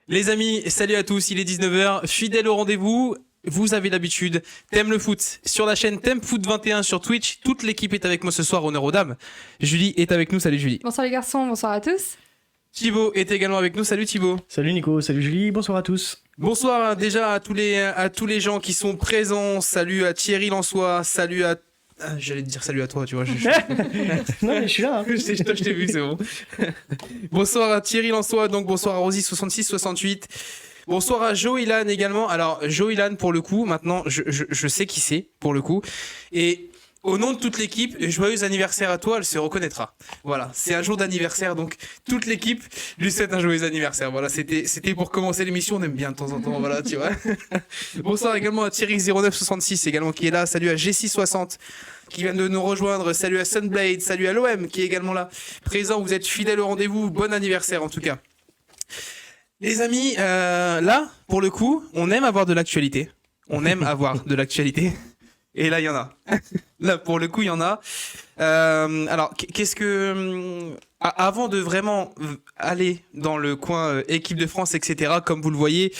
Les amis, salut à tous, il est 19h, fidèle au rendez-vous, vous avez l'habitude, T'aimes le foot sur la chaîne T'aimes Foot 21 sur Twitch, toute l'équipe est avec moi ce soir, honneur aux dames. Julie est avec nous, salut Julie. Bonsoir les garçons, bonsoir à tous. Thibaut est également avec nous, salut Thibaut. Salut Nico, salut Julie, bonsoir à tous. Bonsoir déjà à tous les gens qui sont présents, salut à Thierry Lançois, salut à... j'allais te dire salut à toi, tu vois. Non mais je suis là. Hein. Je t'ai vu, c'est bon. Bonsoir à Thierry Lançois, donc bonsoir à Rosy6668. Bonsoir à Joe Ilan également. Alors, Joe Ilan, pour le coup, maintenant, je sais qui c'est, pour le coup. Et au nom de toute l'équipe, joyeux anniversaire à toi, elle se reconnaîtra. Voilà, c'est un jour d'anniversaire, donc toute l'équipe lui souhaite un joyeux anniversaire. Voilà, c'était pour commencer l'émission, on aime bien de temps en temps, voilà, tu vois. Bonsoir également à Thierry0966 également qui est là. Salut à G660 qui vient de nous rejoindre. Salut à Sunblade, salut à l'OM qui est également là. Présent, vous êtes fidèles au rendez-vous. Bon anniversaire en tout cas. Les amis, là, pour le coup, on aime avoir de l'actualité. On aime avoir de l'actualité. Et là, il y en a. Là, pour le coup, il y en a. Alors, qu'est-ce que... avant de vraiment aller dans le coin équipe de France, etc., comme vous le voyez,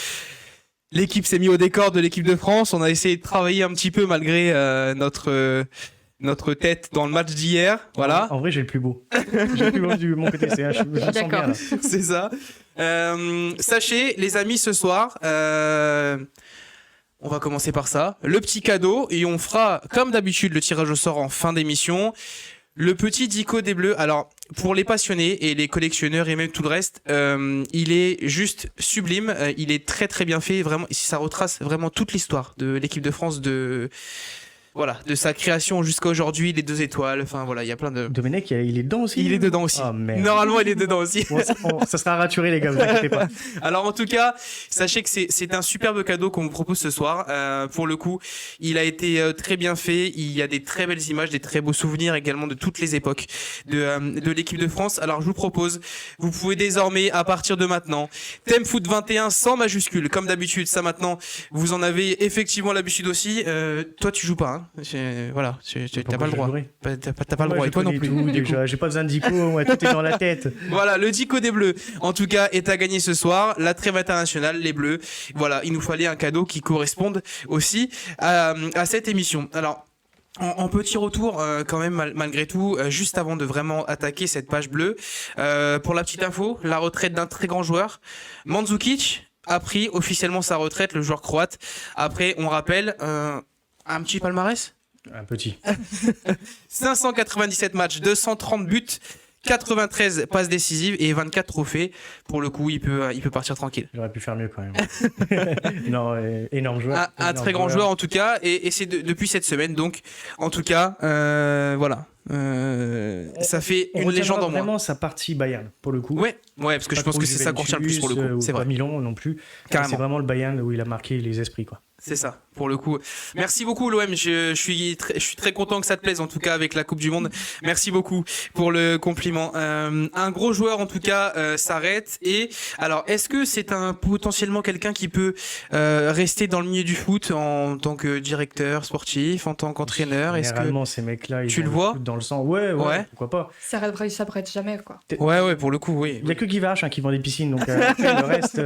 l'équipe s'est mise au décor de l'équipe de France. On a essayé de travailler un petit peu malgré notre tête dans le match d'hier. Voilà. En vrai, j'ai le plus beau. J'ai le plus beau de mon côté, je me sens bien là. C'est ça. Sachez, les amis, ce soir... on va commencer par ça. Le petit cadeau, et on fera, comme d'habitude, le tirage au sort en fin d'émission. Le petit dico des Bleus, alors, pour les passionnés et les collectionneurs et même tout le reste, il est juste sublime. Il est très très bien fait. Vraiment, ça retrace vraiment toute l'histoire de l'équipe de France, de sa création jusqu'à aujourd'hui, les 2 étoiles. Enfin, voilà, il y a plein de... Domenech, il est dedans aussi. Il est dedans aussi. Oh, merde. Normalement, il est dedans aussi. Bon, ça sera raturé, les gars, vous inquiétez pas. Alors en tout cas, sachez que c'est un superbe cadeau qu'on vous propose ce soir. Pour le coup, il a été très bien fait. Il y a des très belles images, des très beaux souvenirs également de toutes les époques de l'équipe de France. Alors je vous propose, vous pouvez désormais à partir de maintenant, T'aimes Foot 21 sans majuscule, comme d'habitude. Ça maintenant, vous en avez effectivement l'habitude aussi. Toi, tu joues pas, hein. Voilà, t'as pas le droit. T'as pas le droit. Et toi non plus. Tout, déjà, j'ai pas besoin de dico, moi, tout est dans la tête. Voilà, le dico des Bleus, en tout cas, est à gagner ce soir. La trêve internationale, les Bleus. Voilà, il nous fallait un cadeau qui corresponde aussi à cette émission. Alors, en petit retour, quand même, malgré tout, juste avant de vraiment attaquer cette page bleue, pour la petite info, la retraite d'un très grand joueur, Mandzukic a pris officiellement sa retraite, le joueur croate. Après, on rappelle, un petit palmarès ? Un petit. 597 matchs, 230 buts, 93 passes décisives et 24 trophées. Pour le coup, il peut partir tranquille. J'aurais pu faire mieux quand même. Non, énorme joueur. Un très grand joueur en tout cas, et c'est depuis cette semaine. Donc, en tout cas, voilà. Ça fait une légende en moins. Vraiment sa partie Bayern pour le coup. Ouais, parce que je pense que c'est ça qu'on retient le plus pour le coup. C'est vrai. Pas Milan non plus. Carrément. C'est vraiment le Bayern où il a marqué les esprits, quoi. C'est ça, pour le coup. Merci beaucoup l'OM, je suis très content que ça te plaise en tout cas avec la Coupe du Monde. Merci beaucoup pour le compliment. Un gros joueur en tout cas s'arrête. Et alors, est-ce que c'est potentiellement quelqu'un qui peut rester dans le milieu du foot en tant que directeur sportif, en tant qu'entraîneur? Est-ce Généralement, que ces mecs-là, tu le vois dans le sang? Ouais, pourquoi pas. Ça prête jamais, quoi. Ouais, pour le coup, oui. Il y a que Guy Varche qui vend des piscines, donc après, le reste.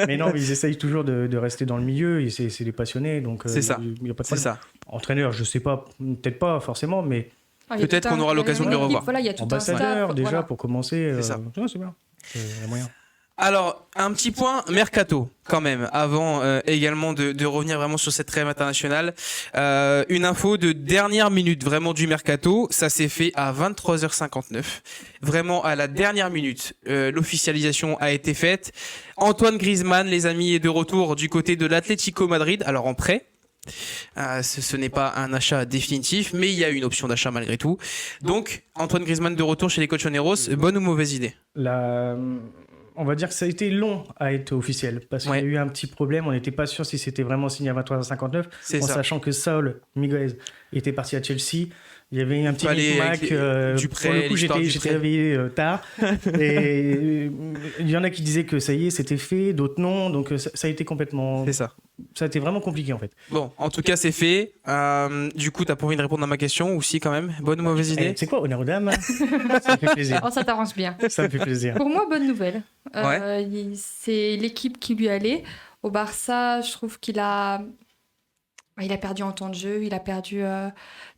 Mais non, ils essayent toujours de rester dans le milieu. Et c'est des passionnés, donc c'est ça. Il y a pas de C'est problème. ça. Entraîneur, je sais pas, peut-être pas forcément, mais peut-être qu'on aura l'occasion de le revoir. Voilà, il y a tout ambassadeur un déjà voilà. pour commencer. C'est ça. C'est bien. Il y a moyen. Alors, un petit point mercato quand même, avant également de revenir vraiment sur cette trêve internationale. Une info de dernière minute vraiment du mercato, ça s'est fait à 23h59. Vraiment à la dernière minute, l'officialisation a été faite. Antoine Griezmann, les amis, est de retour du côté de l'Atlético Madrid, alors en prêt. Ce n'est pas un achat définitif, mais il y a une option d'achat malgré tout. Donc, Antoine Griezmann de retour chez les Colchoneros, bonne ou mauvaise idée? On va dire que ça a été long à être officiel parce qu'il y a eu un petit problème. On n'était pas sûr si c'était vraiment signé à 23h59 en sachant que Saul Miguez était parti à Chelsea. Il y avait un petit Fallait micmac. avec Dupré, Pour le coup, l'histoire j'étais Dupré. réveillé tard. Et il y en a qui disaient que ça y est, c'était fait, d'autres non. Donc ça a été complètement. C'est ça. Ça a été vraiment compliqué en fait. Bon, en tout cas, c'est fait. Du coup, t'as pas envie de répondre à ma question ou si quand même? Bonne ou mauvaise idée? C'est quoi, honneur aux dames? Ça me fait plaisir. Oh, ça t'arrange bien. Ça me fait plaisir. Pour moi, bonne nouvelle. Ouais. C'est l'équipe qui lui allait. Au Barça, je trouve qu'il a... Il a perdu en temps de jeu, il a perdu...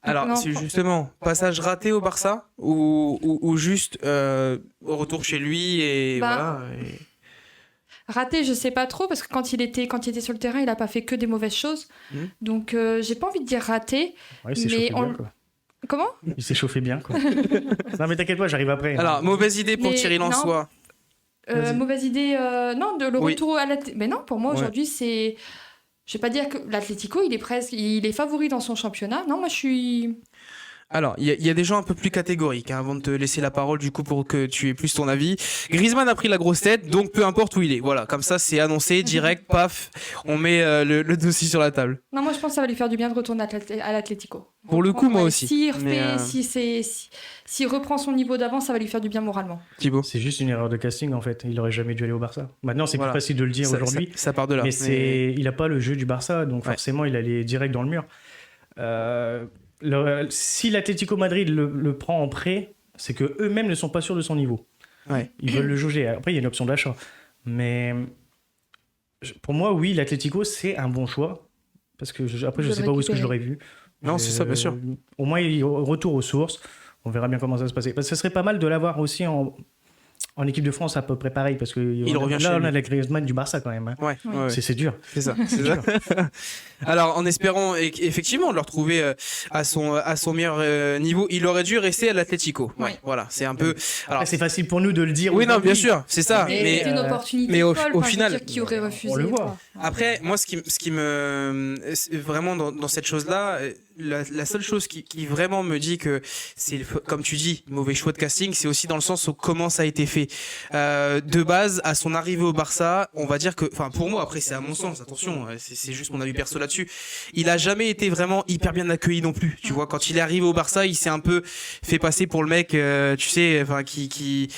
Alors, non, c'est justement passage raté au Barça ou juste au retour chez lui et Bah, voilà. et- raté, je sais pas trop, parce que quand il était sur le terrain, il a pas fait que des mauvaises choses. Mhm. Donc, j'ai pas envie de dire raté. Ouais, il s'est Mais chauffé on- bien, quoi. Comment? Il s'est chauffé bien, quoi. Non, mais t'inquiète pas, j'arrive après. Alors, mauvaise idée pour Mais Thierry non. Lançois. Vas-y. Mauvaise idée. Non, le Oui. retour à Mais non, pour moi, Ouais. aujourd'hui, c'est... Je vais pas dire que l'Atlético, il est favori dans son championnat. Non, moi, je suis... Alors, il y a des gens un peu plus catégoriques, hein, avant de te laisser la parole, du coup, pour que tu aies plus ton avis. Griezmann a pris la grosse tête, donc peu importe où il est. Voilà, comme ça, c'est annoncé, direct, paf, on met le dossier sur la table. Non, moi, je pense que ça va lui faire du bien de retourner à l'Atlético. Pour le coup, moi Ouais, aussi. S'il Mais, refait, s'il reprend son niveau d'avant, ça va lui faire du bien moralement. Thibaut, C'est juste une erreur de casting, en fait. Il aurait jamais dû aller au Barça. Maintenant, c'est Voilà. plus facile de le dire ça, aujourd'hui. ça part de là. Mais il a pas le jeu du Barça, donc Ouais. forcément, il allait direct dans le mur. Si l'Atlético Madrid le prend en prêt, c'est que eux-mêmes ne sont pas sûrs de son niveau. Ouais. Ils veulent le jauger. Après, il y a une option d'achat. Mais pour moi, oui, l'Atlético, c'est un bon choix. Parce que après, je De sais pas où est-ce que je récupérer. l'aurais vu. Non, c'est ça, bien sûr. Au moins, retour aux sources. On verra bien comment ça va se passer. Parce que ce serait pas mal de l'avoir aussi en équipe de France, à peu près pareil. Parce que revient là, chez on lui. a la Griezmann du Barça quand même. Hein. Ouais, Oui. ouais, C'est dur. c'est ça. C'est ça. Alors, en espérant effectivement de le retrouver à son meilleur niveau, il aurait dû rester à l'Atlético. Ouais, Oui. voilà, c'est un peu. Alors, Après, c'est facile pour nous de le dire. oui, non, aujourd'hui. bien sûr, c'est ça. Mais Mais c'était une opportunité. mais au folle, enfin, je veux final, dire, qui aurait refusé, on le voit. quoi. après, moi, ce qui me c'est vraiment dans cette chose-là, la seule chose qui vraiment me dit que c'est comme tu dis mauvais choix de casting, c'est aussi dans le sens où comment ça a été fait. De base, à son arrivée au Barça, on va dire que, enfin, pour moi, après, c'est à mon sens, attention, c'est juste mon avis perso là-dessus. Il a jamais été vraiment hyper bien accueilli non plus. Tu vois, quand il est arrivé au Barça, il s'est un peu fait passer pour le mec, tu sais, enfin, qui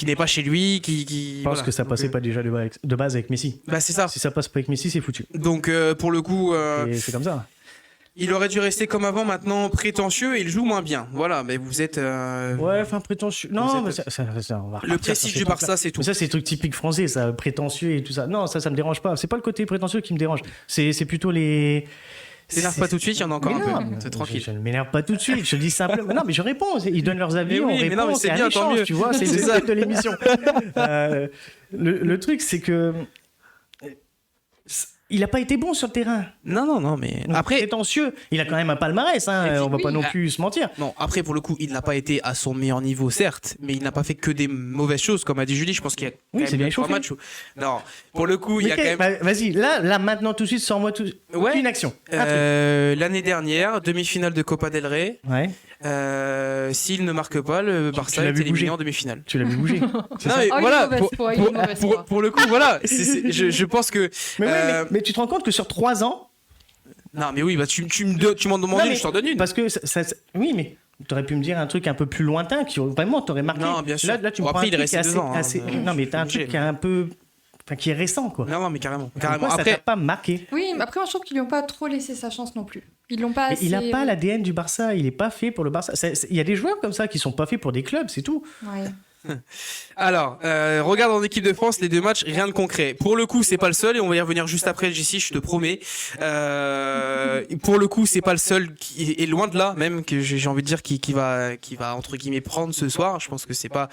n'est pas chez lui, Je pense voilà. que ça Donc, passait pas déjà de base avec Messi. bah, c'est ça. Si ça passe pas avec Messi, c'est foutu. Donc, pour le coup, Et c'est comme ça. il aurait dû rester comme avant, maintenant prétentieux et il joue moins bien. Voilà, mais vous êtes. Ouais, enfin prétentieux. Vous Non, êtes- mais ça, on va Le repartir sur prestige ces du trucs-là. Barça, c'est tout. Mais ça, c'est des trucs typiques français, ça, prétentieux et tout ça. Non, ça me dérange pas. C'est pas le côté prétentieux qui me dérange. C'est plutôt les. T'énerve pas tout de suite, il y en a encore Mais un non, peu. C'est tranquille. Je ne m'énerve pas tout de suite. Je dis simplement. Non, mais je réponds. Ils donnent leurs avis, Mais oui, on mais répond. non, mais c'est un bien, tant échange, mieux. tu vois. C'est C'est le ça. but de l'émission. Le truc, c'est que. Il n'a pas été bon sur le terrain. Non, mais Donc, après, prétentieux. Il a quand même un palmarès, hein. Et puis, On va pas oui, non ah. plus se mentir. non, après pour le coup, il n'a pas été à son meilleur niveau, certes, mais il n'a pas fait que des mauvaises choses, comme a dit Julie. Je pense qu'il y a quand Oui, même c'est bien eu trois échauffé. matchs où- Non, pour le coup, il y a quand même. Vas-y, là, maintenant, tout de suite, sors-moi Ouais. une action. Un truc. L'année dernière, demi-finale de Copa del Rey. Ouais. S'il ne marque pas, le Barça l'as est vu éliminé bouger. en demi-finale. Tu l'as vu bouger. C'est Non, ça mais Oh, il est voilà, mauvaise foi, il est mauvaise foi. pour le coup, voilà. Je pense que. Mais, ouais, Euh, mais tu te rends compte que sur 3 ans. Non, mais oui, bah, tu m'en demandes Non, une, mais- je t'en donne une. Parce que oui, mais tu aurais pu me dire un truc un peu plus lointain qui vraiment t'aurait marqué. Non, bien sûr. Là, tu me Bon, prends après, un il est truc resté qui est 2 ans, hein, non, mais t'as un obligé. truc qui est un peu. Enfin, qui est récent, quoi. Non, mais carrément. Pourquoi ça Après, t'a pas marqué? Oui, mais après, moi, je trouve qu'ils lui ont pas trop laissé sa chance non plus. Ils l'ont pas Mais assez... il a pas l'ADN du Barça, il est pas fait pour le Barça. Il y a des joueurs comme ça qui sont pas faits pour des clubs, c'est tout. Ouais. alors, regarde en équipe de France les 2 matchs, rien de concret. Pour le coup, c'est pas le seul et on va y revenir juste après, JC, je te promets. Pour le coup, c'est pas le seul qui est loin de là, même que j'ai envie de dire qui va entre guillemets prendre ce soir. Je pense que c'est pas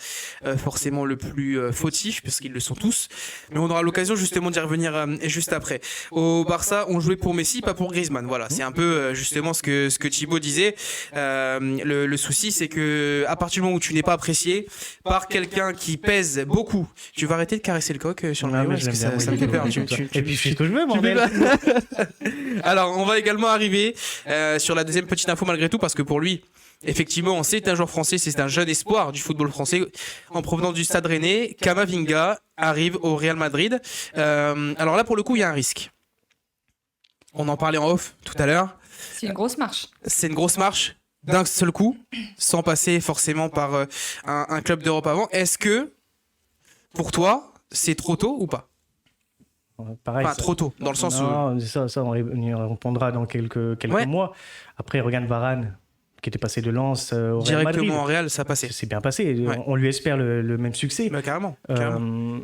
forcément le plus fautif parce qu'ils le sont tous, mais on aura l'occasion justement d'y revenir juste après. Au Barça, on jouait pour Messi, pas pour Griezmann. Voilà, c'est un peu justement ce que Thibaut disait. Le souci, c'est que à partir du moment où tu n'es pas apprécié par quelqu'un qui pèse beaucoup, tu vas arrêter de caresser le coq sur le Ah, maillot mais parce que je l'aime bien, ça me moi, fait peur. j'aime ça. Et puis je fais ce que je veux, tu bordel. Alors, on va également arriver sur la deuxième petite info malgré tout, parce que pour lui, effectivement, c'est un joueur français, c'est un jeune espoir du football français en provenance du Stade Rennais. Camavinga arrive au Real Madrid. Alors là, pour le coup, il y a un risque. On en parlait en off tout à l'heure. C'est une grosse marche. C'est une grosse marche. d'un seul coup, sans passer forcément par un club d'Europe avant. Est-ce que, pour toi, c'est trop tôt ou pas? Pareil, Enfin, trop tôt, dans le sens où... non, ça, on y répondra dans quelques Ouais. mois. Après, regarde Varane, qui était passé de Lens au Real Madrid. Directement en Real, ça passait. C'est bien passé. Ouais. On lui espère le même succès. Bah, carrément. carrément.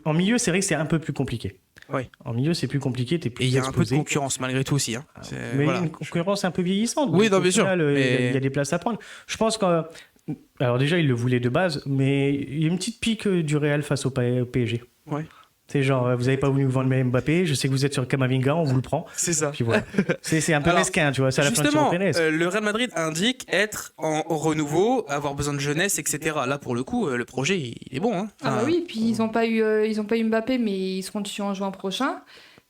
En milieu, c'est vrai que c'est un peu plus compliqué. Ouais. En milieu, c'est plus compliqué. T'es plus Et il y a un peu de exposé. concurrence malgré tout aussi. Hein. Mais Voilà. une concurrence un peu vieillissante. Oui, Donc, non, au bien sûr, final, mais- il y a des places à prendre. Je pense que. Alors, déjà, il le voulait de base, mais il y a une petite pique du Real face au PSG. Ouais. C'est genre, vous n'avez pas voulu vendre Mbappé, je sais que vous êtes sur Kamavinga, on vous le prend. C'est ça. Puis voilà. C'est un peu Alors, mesquin, tu vois, c'est à la fin de Justement, européenne. le Real Madrid indique être en renouveau, avoir besoin de jeunesse, etc. Là, pour le coup, le projet, il est bon. Hein. Ah bah oui, puis ils ont pas eu Mbappé, mais ils seront dessus en juin prochain.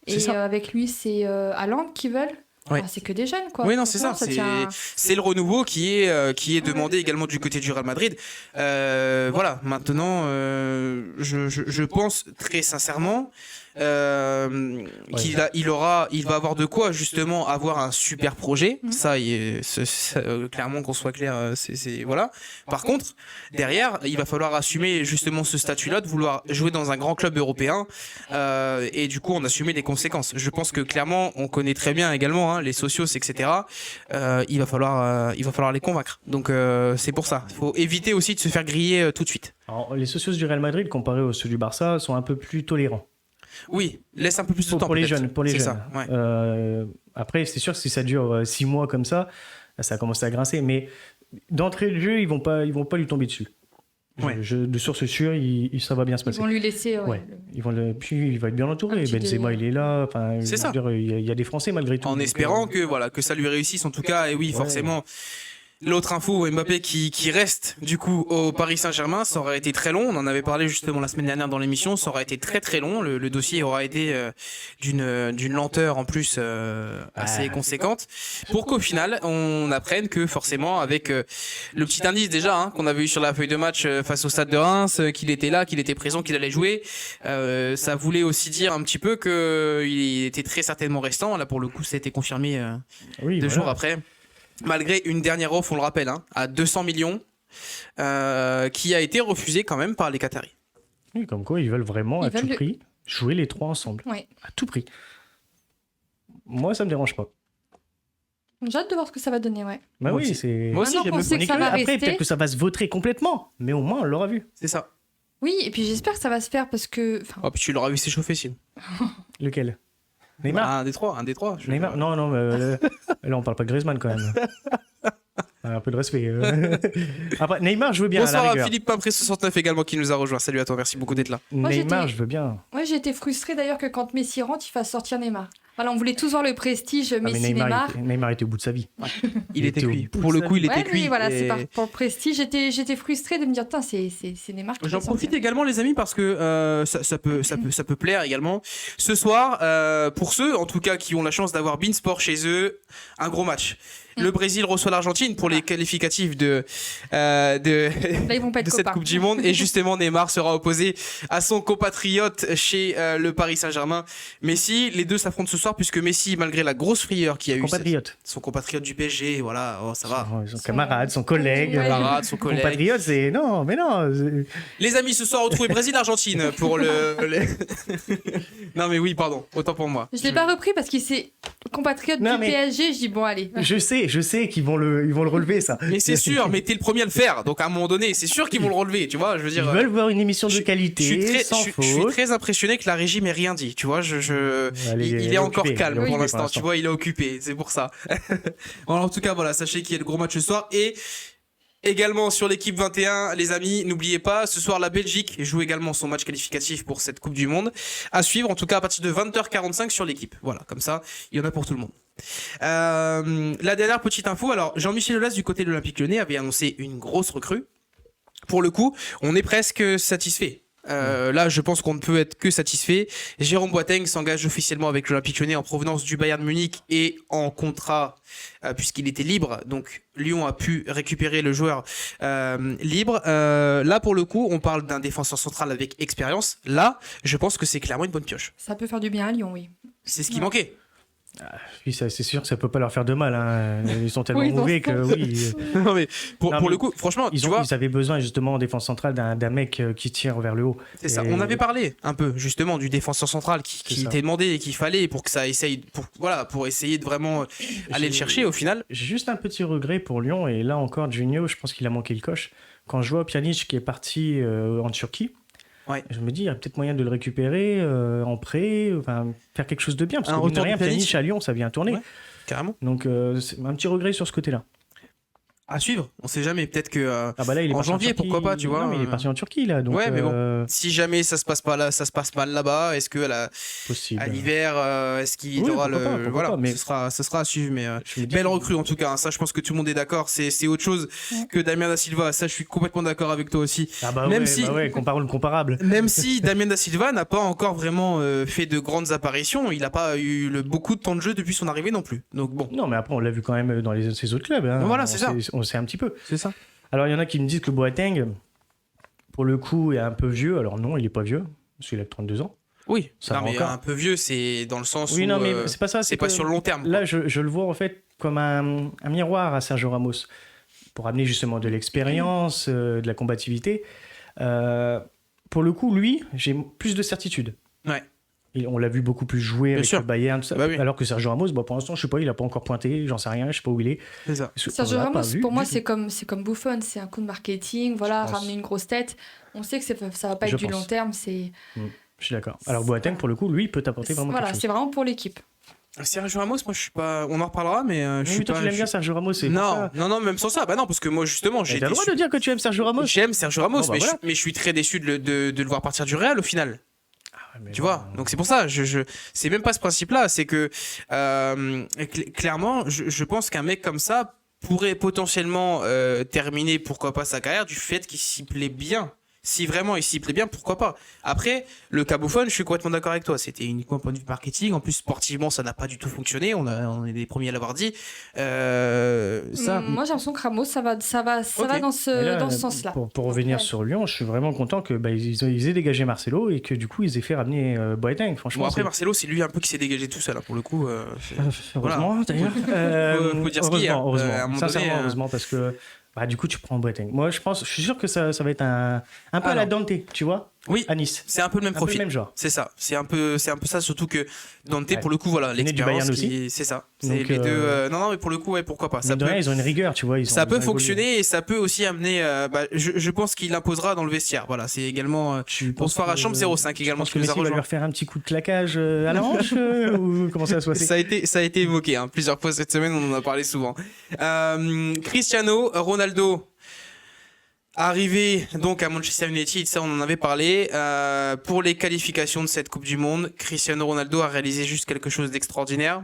C'est Et ça. avec lui, c'est Haaland qui veulent. Ouais. Ah, c'est que des jeunes, quoi. Oui, non, c'est ça. Franchement, C'est le renouveau qui est demandé également du côté du Real Madrid. Voilà, maintenant, je pense très sincèrement qu'il va avoir de quoi justement avoir un super projet. Mhm. Ça, clairement qu'on soit clair, voilà. Par contre, derrière, il va falloir assumer justement ce statut-là de vouloir jouer dans un grand club européen et du coup, on assumer les conséquences. Je pense que clairement, on connaît très bien également les socios, etc. Il va falloir les convaincre. Donc c'est pour ça. Il faut éviter aussi de se faire griller tout de suite. Alors, les socios du Real Madrid, comparés aux ceux du Barça, sont un peu plus tolérants. Oui, laisse un peu plus de temps Pour les peut-être. jeunes. Pour les C'est jeunes. ça, ouais. Après, c'est sûr que si ça dure 6 mois comme ça, là, ça a commencé à grincer. Mais d'entrée de jeu, ils vont pas lui tomber dessus. Ouais. De source sûre, ça va bien se Ils passer. vont lui laisser. Ouais. Puis il va être bien entouré. Un petit Benzema, délire. il est là. Enfin, C'est je ça. veux dire, il y a des Français malgré tout. En Donc, espérant que ça lui réussisse en tout cas. Et oui, Ouais. forcément. L'autre info, Mbappé qui reste du coup au Paris Saint-Germain, ça aurait été très long. On en avait parlé justement la semaine dernière dans l'émission. Ça aurait été très très long. Le dossier aura été d'une lenteur en plus assez conséquente, pour qu'au final on apprenne que forcément avec le petit indice déjà qu'on avait eu sur la feuille de match face au Stade de Reims, qu'il était là, qu'il était présent, qu'il allait jouer. Ça voulait aussi dire un petit peu que il était très certainement restant. Là pour le coup, ça a été confirmé oui, 2 voilà. jours après. Malgré une dernière offre, on le rappelle, à 200 millions, qui a été refusée quand même par les Qataris. Oui, comme quoi, ils veulent vraiment Ils à tout veulent le- prix jouer les trois ensemble. Ouais. À tout prix. Moi, ça me dérange pas. J'ai hâte de voir ce que ça va donner, ouais. Bah Moi oui, aussi. c'est. Moi aussi, Maintenant j'aime qu'on le sait que ça curieux. va Après, rester. peut-être que ça va se vautrer complètement, mais au moins, on l'aura vu. C'est ça. Oui, et puis j'espère que ça va se faire parce que. enfin, Oh, puis tu l'auras vu s'échauffer, sinon. Lequel Neymar Un des trois. Neymar Non, non, là, on parle pas de Griezmann quand même. Un peu de respect. Après, Neymar, je veux bien. à Bonsoir la à rigueur. Philippe Pimpré69 également qui nous a rejoint. Salut à toi, merci beaucoup d'être là. Moi, Neymar, j'étais- je veux bien. Ouais, j'ai été frustrée d'ailleurs que quand Messi rentre, il fasse sortir Neymar. Voilà, on voulait tous voir le prestige Ah, mais Messi-Neymar. Neymar était au bout de sa vie. Il était était au cuit. bout Pour de le sa coup, il vie. était Ouais, cuit. mais voilà, Et c'est pour le prestige. J'étais frustrée de me dire, putain, c'est Neymar qui J'en fait profite sortir. également les amis parce que ça peut plaire également. Ce soir, pour ceux en tout cas qui ont la chance d'avoir Beansport chez eux, un gros match. Le Brésil reçoit l'Argentine pour les qualificatifs de Là, ils vont pas être de cette copains. Coupe du Monde et justement Neymar sera opposé à son compatriote chez le Paris Saint-Germain. Messi, les deux s'affrontent ce soir puisque Messi, malgré la grosse frayeur qu'il y a eu, Compatriote. son compatriote du PSG, voilà, oh, ça va. Son camarade, son collègue. Ouais. Camarade, son collègue. Compatriote, c'est. Non, mais non. Les amis, ce soir, retrouvez Brésil-Argentine pour Non mais oui, pardon, autant pour moi. Je l'ai pas repris parce qu'il s'est compatriote Non, du mais- PSG. Je dis, bon, allez. Je sais qu'ils vont le relever, ça. Mais c'est sûr, mais t'es le premier à le faire, donc à un moment donné, c'est sûr qu'ils vont le relever, tu vois, je veux Ils dire... veulent voir une émission de je suis qualité, très, sans je suis faute. très impressionné que la régie m'ait rien dit, tu vois, Elle il est encore occupée, calme elle est pour occupée l'instant, tu vois, il est occupé, c'est pour ça. Bon, en tout cas, voilà, sachez qu'il y a le gros match ce soir, et également sur l'équipe 21, les amis, n'oubliez pas, ce soir la Belgique joue également son match qualificatif pour cette Coupe du Monde, à suivre en tout cas à partir de 20h45 sur l'équipe, voilà, comme ça, il y en a pour tout le monde. La dernière petite info, alors Jean-Michel Aulas du côté de l'Olympique Lyonnais avait annoncé une grosse recrue. Pour le coup, on est presque satisfait. Là, je pense qu'on ne peut être que satisfait. Jérôme Boateng s'engage officiellement avec l'Olympique Lyonnais en provenance du Bayern Munich et en contrat puisqu'il était libre. Donc Lyon a pu récupérer le joueur libre. Là, pour le coup, on parle d'un défenseur central avec expérience. Là, je pense que c'est clairement une bonne pioche. Ça peut faire du bien à Lyon, oui. C'est ce qui Ouais. manquait. Oui, c'est sûr que ça peut pas leur faire de mal. Hein. Ils sont tellement Oui, ils en mauvais sont. que oui. Non, mais Non, pour mais le coup, franchement, tu vois, Ils avaient besoin justement en défense centrale d'un mec qui tire vers le haut. c'est ça. Et- On avait parlé un peu justement du défenseur central qui C'est ça. était demandé et qu'il fallait pour que ça essaye, pour essayer de vraiment aller le J'ai- chercher au final. J'ai juste un petit regret pour Lyon, et là encore, Junio, je pense qu'il a manqué le coche. Quand je vois Pjanic qui est parti en Turquie, Ouais. je me dis, il y a peut-être moyen de le récupérer en prêt, enfin, faire quelque chose de bien. Parce Un que mine de retour rien, de Pjanic. Pjanic à Lyon, ça vient tourner. Ouais. Carrément. Donc, c'est un petit regret sur ce côté-là. À suivre. On sait jamais. Peut-être que Ah bah là, il est En parti janvier, Turquie. pourquoi pas, tu vois, Non, mais il est parti en Turquie, là. Donc, Ouais, mais bon. Si jamais ça se passe pas là, ça se passe mal là-bas, est-ce que possible. à l'hiver, est-ce qu'il Oui, aura pourquoi pas, voilà, mais- ce sera à suivre. Mais Je me dis- belle recrue en tout cas. Hein. Ça, je pense que tout le monde est d'accord. C'est autre chose que Damien Da Silva. Ça, je suis complètement d'accord avec toi aussi. Ah bah Même ouais, si- bah ouais, comparons le comparable. Même si Damien Da Silva n'a pas encore vraiment fait de grandes apparitions, il n'a pas eu beaucoup de temps de jeu depuis son arrivée non plus. Donc bon, Non, mais après, on l'a vu quand même dans ses autres clubs. Hein. Voilà, c'est ça. On sait un petit peu. c'est ça. Alors, il y en a qui me disent que Boateng, pour le coup, est un peu vieux. Alors non, il est pas vieux, parce qu'il a 32 ans. Oui, Ça non, va mais encore. un peu vieux, c'est dans le sens Oui, où non, mais c'est pas ça. c'est pas que sur le long terme. Là, je le vois en fait comme un miroir à Sergio Ramos, pour amener justement de l'expérience, de la combativité. Pour le coup, lui, j'ai plus de certitude. Ouais. On l'a vu beaucoup plus jouer Bien avec sûr. le Bayern, tout ça. Bah oui. Alors que Sergio Ramos, bah, pour l'instant, je sais pas, il a pas encore pointé, j'en sais rien, je sais pas où il est. C'est ça. Sergio On l'a pas Ramos, vu pour moi, du tout. c'est comme Buffon, c'est un coup de marketing, voilà, Je pense. ramener une grosse tête. On sait que ça va pas Je être du pense. long terme, c'est Je suis d'accord. Alors Boateng, pour le coup, lui, il peut t'apporter vraiment voilà, quelque chose. c'est vraiment pour l'équipe. Sergio Ramos, moi je suis pas. On en reparlera, mais je Oui, suis toi, pas. tu l'aimes je bien, suis- Sergio Ramos, c'est pour Non, ça. non, même sans ça. Bah non, parce que moi justement, Mais j'ai t'as le droit de dire que tu aimes Sergio Ramos. J'aime Sergio Ramos, Bon, bah mais, voilà. mais je suis très déçu de le voir partir du Real au final. Mais Tu bon, vois, donc c'est pour ça, c'est même pas ce principe-là, c'est que clairement, je pense qu'un mec comme ça pourrait potentiellement terminer, pourquoi pas, sa carrière du fait qu'il s'y plaît bien. Si vraiment il s'y plaît bien, pourquoi pas. Après, le cas Buffon, je suis complètement d'accord avec toi, c'était uniquement un point de vue marketing, en plus sportivement ça n'a pas du tout fonctionné, on est les premiers à l'avoir dit. Ça, Moi, j'ai l'impression que Ramos, ça va Ok. dans mais là, dans ce sens-là. Pour revenir Ouais. sur Lyon, je suis vraiment content que ils aient dégagé Marcelo et que du coup ils aient fait ramener Boateng. Franchement, bon après c'est- Marcelo, c'est lui un peu qui s'est dégagé tout seul, hein, pour le coup. heureusement d'ailleurs. Faut dire ce qu'il y a. Heureusement, À un moment sincèrement, donné, heureusement, parce que bah, du coup tu prends Boateng. Moi, je suis sûr que ça va être un peu à Alors. la Dante, tu vois, Oui, à Nice. c'est un peu le même Un peu le profil. même genre. C'est ça, c'est un peu ça, surtout que Dante, Ouais. pour le coup, voilà, Né du l'expérience, Bayern qui- c'est ça. C'est Donc, les deux. Non, mais pour le coup, ouais, pourquoi pas. Mais de rien, ils ont une rigueur, tu vois. Ça peut fonctionner et ça peut aussi amener. Je pense qu'il imposera dans le vestiaire. Voilà, c'est également. Bonsoir à Chambre 05 également. Je pense qui que nous a Messi va lui rejoint. refaire un petit coup de claquage à la hanche ou comment ça va se passer? Ça a été évoqué hein, plusieurs fois cette semaine, on en a parlé souvent. Cristiano Ronaldo. Arrivé donc à Manchester United, ça on en avait parlé. Pour les qualifications de cette Coupe du Monde, Cristiano Ronaldo a réalisé juste quelque chose d'extraordinaire.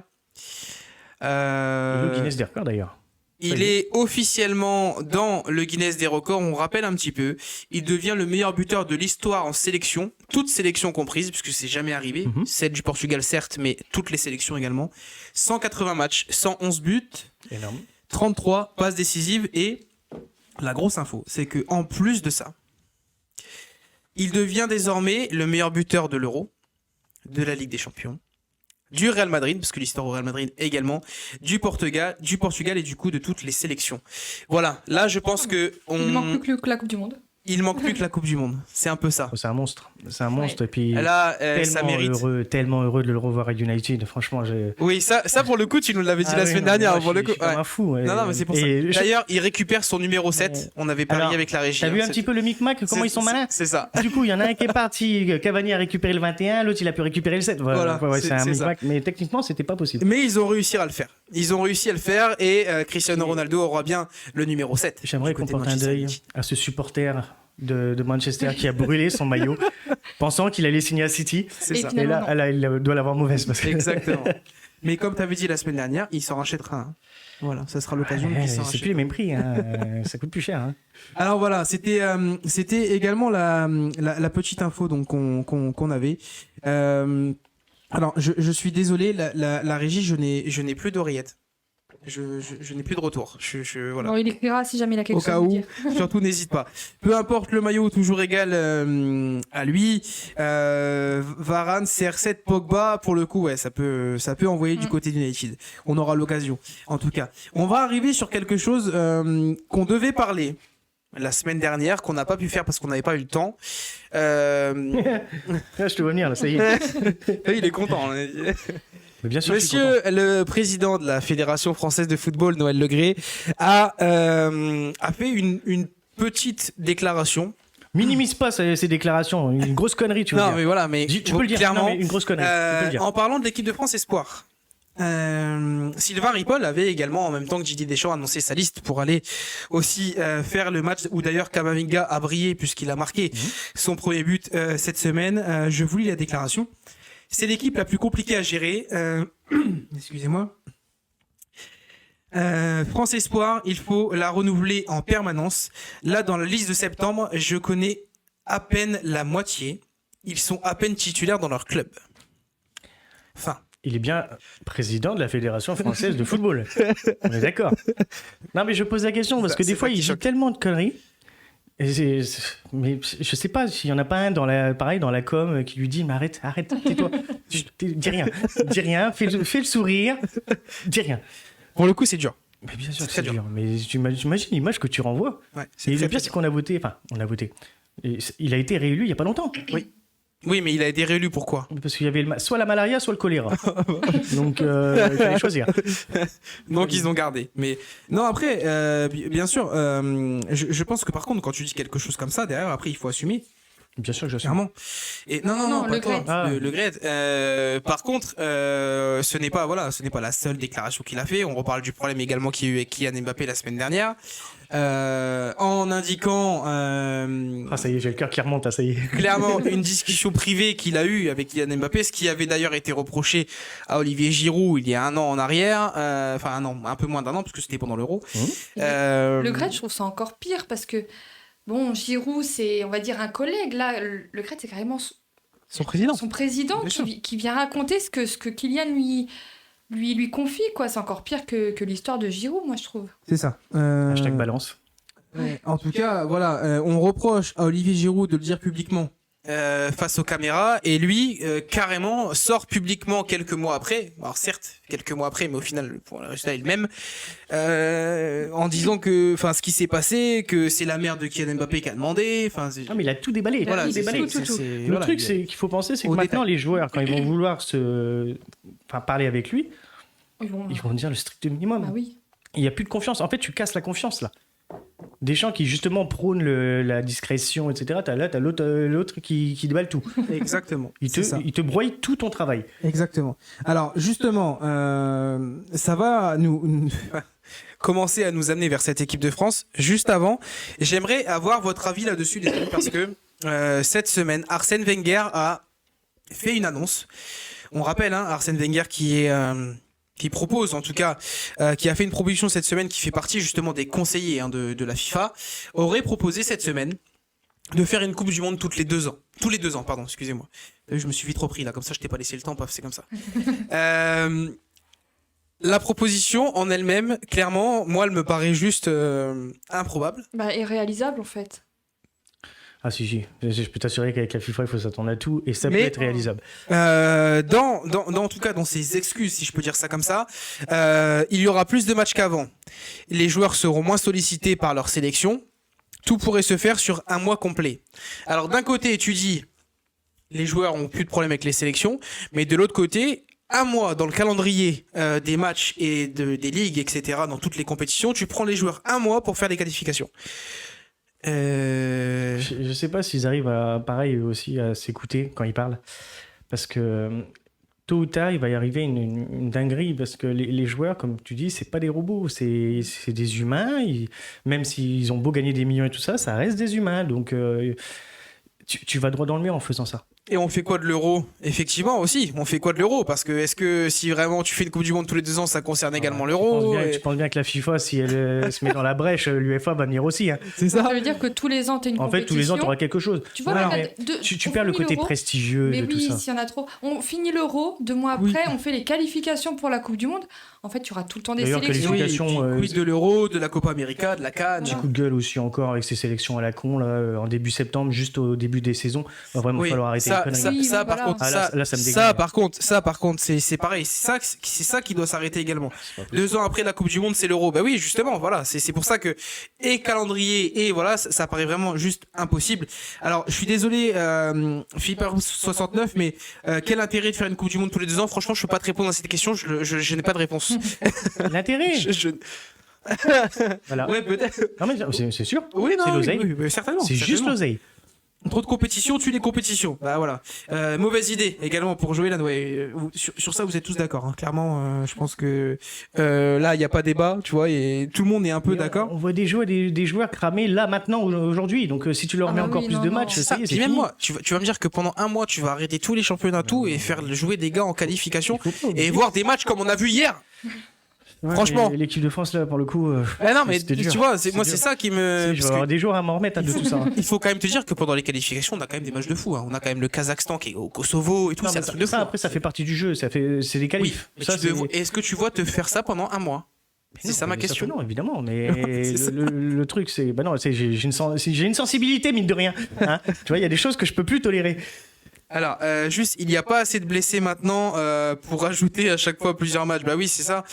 Le Guinness des records d'ailleurs. Il est officiellement dans le Guinness des records. On rappelle un petit peu, il devient le meilleur buteur de l'histoire en sélection, toutes sélections comprises, puisque c'est jamais arrivé. Mhm. Celle du Portugal certes, mais toutes les sélections également. 180 matchs, 111 buts, Énorme. 33 passes décisives et la grosse info, c'est que en plus de ça, il devient désormais le meilleur buteur de l'Euro, de la Ligue des Champions, du Real Madrid, parce que l'histoire au Real Madrid également, du Portugal et du coup de toutes les sélections. Voilà, là je pense que Il ne manque plus que la Coupe du Monde. il manque plus que la Coupe du Monde. C'est un peu ça. Oh, c'est un monstre. C'est un monstre. Et puis, Là, ça mérite. tellement heureux de le revoir à United. Franchement, j'ai. Oui, ça pour le coup, tu nous l'avais dit Ah la oui, semaine non, mais dernière. moi, Pour le je coup, suis comme ouais. un fou. Ouais. Non, mais c'est pour ça. Et D'ailleurs, il récupère son numéro 7. On avait parié Alors, avec la régie. T'as vu hein, un petit peu le micmac, comment c'est- ils sont malins? C'est ça. Du coup, il y en a un qui est parti, Cavani a récupéré le 21, l'autre il a pu récupérer le 7. Voilà, C'est un c'est ça. micmac, mais techniquement, c'était pas possible. Mais ils ont réussi à le faire. Ils ont réussi à le faire et Cristiano Ronaldo aura bien le numéro 7. J'aimerais du qu'on côté de porte un Manchester deuil United. à ce supporter de Manchester qui a brûlé son maillot, pensant qu'il allait signer à City. C'est Et ça. puis- Et là, Finalement, il doit l'avoir mauvaise. Parce que... Exactement. Mais comme tu avais dit la semaine dernière, il s'en rachètera un. Voilà, ça sera l'occasion qu'il s'en c'est rachète. plus les mêmes prix, hein. Ça coûte plus cher. Hein. Alors voilà, c'était également la petite info donc qu'on avait. Alors je suis désolé, la régie, je n'ai plus d'oreillettes. Je n'ai plus de retour. Voilà. Bon, il écrira si jamais il a quelque Au chose à cas nous où, dire. surtout n'hésite pas. Peu importe le maillot, toujours égal à lui. Varane, CR7, Pogba, pour le coup, ouais, ça peut envoyer du côté d'United. On aura l'occasion, en tout cas. On va arriver sur quelque chose qu'on devait parler la semaine dernière, qu'on n'a pas pu faire parce qu'on n'avait pas eu le temps. Je te vois venir, là, ça y est. Il est content. Hein. Mais bien sûr, je suis Monsieur le président de la Fédération française de football, Noël Le Graët, a fait une petite déclaration. Minimise pas ces déclarations. Une grosse connerie, tu veux Non, dire. mais voilà, mais Tu peux le dire. clairement, Non, mais une grosse connerie. Tu peux le dire. en parlant de l'équipe de France Espoir, Sylvain Ripoll avait également, en même temps que Didier Deschamps, annoncé sa liste pour aller aussi faire le match où d'ailleurs Kamavinga a brillé puisqu'il a marqué son premier but cette semaine. Je vous lis la déclaration. C'est l'équipe la plus compliquée à gérer. Excusez-moi. France Espoir, il faut la renouveler en permanence. Là, dans la liste de septembre, je connais à peine la moitié. Ils sont à peine titulaires dans leur club. Enfin. Il est bien président de la Fédération française de football. On est d'accord. Non, mais je pose la question parce que des fois, il dit tellement de conneries. Mais je sais pas s'il y en a pas un dans la com qui lui dit mais arrête, tais-toi, dis rien, fais le sourire, dis rien. Pour le coup, c'est dur. Mais bien sûr, c'est dur. Mais tu imagines l'image que tu renvoies. Ouais, et le pire, c'est qu'on a voté. Enfin, on a voté. Et il a été réélu il y a pas longtemps. Oui. Oui, mais il a été réélu, pourquoi ? Parce qu'il y avait soit la malaria, soit le choléra. Donc, il fallait choisir. Donc, ils ont gardé. Mais non, après, bien sûr, je pense que par contre, quand tu dis quelque chose comme ça, derrière, après, il faut assumer. Bien sûr que j'assume. Clairement. Et non, pas le toi. Graët. Le Graët. Par contre, ce n'est pas la seule déclaration qu'il a fait. On reparle du problème également qu'il y a eu avec Kylian Mbappé la semaine dernière. En indiquant ça y est, j'ai le cœur qui remonte, ça y est. clairement une discussion privée qu'il a eue avec Kylian Mbappé, ce qui avait d'ailleurs été reproché à Olivier Giroud il y a un an en arrière, enfin un an, un peu moins d'un an parce que c'était pendant l'Euro. Le Graët, je trouve ça encore pire parce que bon, Giroud, c'est on va dire un collègue. Là, le Graët, c'est carrément Son président. Son président qui vient raconter ce que Kylian lui confie, quoi. C'est encore pire que l'histoire de Giroud, moi, je trouve. C'est ça. Hashtag balance. En tout cas, voilà, on reproche à Olivier Giroud de le dire publiquement face aux caméras, et lui, carrément, sort publiquement quelques mois après, alors certes, quelques mois après, mais au final, le résultat est le même, en disant que, enfin, ce qui s'est passé, que c'est la mère de Kylian Mbappé qui a demandé, enfin... Ah, mais il a tout déballé. Voilà, tout déballé. Le truc, c'est qu'il faut penser, c'est que maintenant, les joueurs, quand ils vont vouloir parler avec lui, ils vont dire le strict minimum. Ah oui. Il n'y a plus de confiance. En fait, tu casses la confiance, là. Deschamps qui, justement, prône la discrétion, etc. T'as l'autre qui déballe tout. Exactement. Il te broye tout ton travail. Exactement. Alors, justement, ça va nous commencer à nous amener vers cette équipe de France. Juste avant, j'aimerais avoir votre avis là-dessus, les amis, parce que cette semaine, Arsène Wenger a fait une annonce. On rappelle, Arsène Wenger qui propose, en tout cas, qui a fait une proposition cette semaine, qui fait partie justement des conseillers de la FIFA, aurait proposé cette semaine de faire une Coupe du Monde tous les 2 ans. Tous les 2 ans, pardon, excusez-moi. Je me suis vite repris là, comme ça je t'ai pas laissé le temps, paf, c'est comme ça. La proposition en elle-même, clairement, moi, elle me paraît juste improbable. Bah, irréalisable, en fait. Ah si, je peux t'assurer qu'avec la FIFA, il faut s'attendre à tout, et ça peut être réalisable. En tout cas, dans ses excuses, si je peux dire ça comme ça, il y aura plus de matchs qu'avant. Les joueurs seront moins sollicités par leur sélection. Tout pourrait se faire sur un mois complet. Alors d'un côté, tu dis, les joueurs ont plus de problème avec les sélections, mais de l'autre côté, un mois dans le calendrier des matchs et des ligues, etc., dans toutes les compétitions, tu prends les joueurs un mois pour faire des qualifications. Je sais pas s'ils arrivent pareil aussi à s'écouter quand ils parlent, parce que tôt ou tard il va y arriver une dinguerie, parce que les joueurs, comme tu dis, c'est pas des robots, c'est des humains, même s'ils ont beau gagner des millions et tout ça, ça reste des humains, donc tu vas droit dans le mur en faisant ça. Et on fait quoi de l'euro? Effectivement aussi, on fait quoi de l'euro? Parce que est-ce que si vraiment tu fais une Coupe du Monde tous les 2 ans, ça concerne également l'euro? Tu penses bien que la FIFA, si elle se met dans la brèche, l'UEFA va venir aussi. Hein. C'est Ça veut dire que tous les ans, tu as une En fait, compétition. tous les ans, tu auras quelque chose. Tu vois, Voilà, regarde, mais tu on perds le finit côté l'Euro. prestigieux Mais de tout oui, ça. s'il y en a trop. On finit l'Euro, 2 mois Oui. après, on fait les qualifications pour la Coupe du Monde. En fait, tu auras tout le temps des D'ailleurs, sélections. qualification, Quid de l'euro, de la Copa América, de la CAN. Petit coup de gueule aussi encore avec ces sélections à la con là, en début septembre, juste au début des saisons. Va vraiment Oui, falloir arrêter les conneries. Oui, par voilà. contre, Ah, là, ça, là, ça me ça, dégoûte. par contre, c'est pareil. C'est ça qui doit s'arrêter également. C'est pas possible. 2 ans après la Coupe du Monde, c'est l'Euro. Bah oui, justement, voilà. C'est pour ça que et calendrier et voilà, ça paraît vraiment juste impossible. Alors, je suis désolé, Philippe 69, mais quel intérêt de faire une Coupe du Monde tous les 2 ans? Franchement, je peux pas te répondre à cette question. Je n'ai pas de réponse. L'intérêt. Voilà. Ouais, peut-être. Non mais c'est sûr. Oui, non, C'est oui, l'oseille. oui, certainement. C'est juste certainement. l'oseille. Trop de compétition tue les compétitions. Bah voilà. Mauvaise idée également pour jouer là. Ouais, sur ça, vous êtes tous d'accord. Hein. Clairement, je pense que là, il n'y a pas débat, tu vois, et tout le monde est un peu Mais d'accord. On voit des joueurs cramer là maintenant aujourd'hui. Donc si tu leur Ah mets bah encore oui, plus non, de non. matchs, C'est ça ça. y est, c'est Puis même fini. moi, tu vas me dire que pendant 1 mois, tu vas arrêter tous les championnats tout et faire jouer des gars en qualification Il faut pas et oublier. voir des matchs comme on a vu hier. Ouais, franchement. mais l'équipe de France là pour le coup. Ah non, mais c'était dur. tu vois, moi dur. c'est ça qui me. Je vais parce que avoir des jours à m'en remettre de tout ça. Hein. il faut quand même te dire que pendant les qualifications, on a quand même des matchs de fou. Hein. On a quand même le Kazakhstan qui est au Kosovo et tout. Non, C'est un mais truc de fou. ça, après, ça fait partie du jeu. C'est des Oui, qualifs. mais Ça, c'est- est-ce que tu vois te faire ça pendant 1 mois? C'est Non, ça ma mais question. Non, évidemment, mais C'est ça. le truc, c'est. Bah non, j'ai une sensibilité, mine de rien. Hein. Tu vois, il y a des choses que je peux plus tolérer. Alors, juste, il n'y a pas assez de blessés maintenant pour rajouter à chaque fois plusieurs matchs. Bah oui, c'est ça.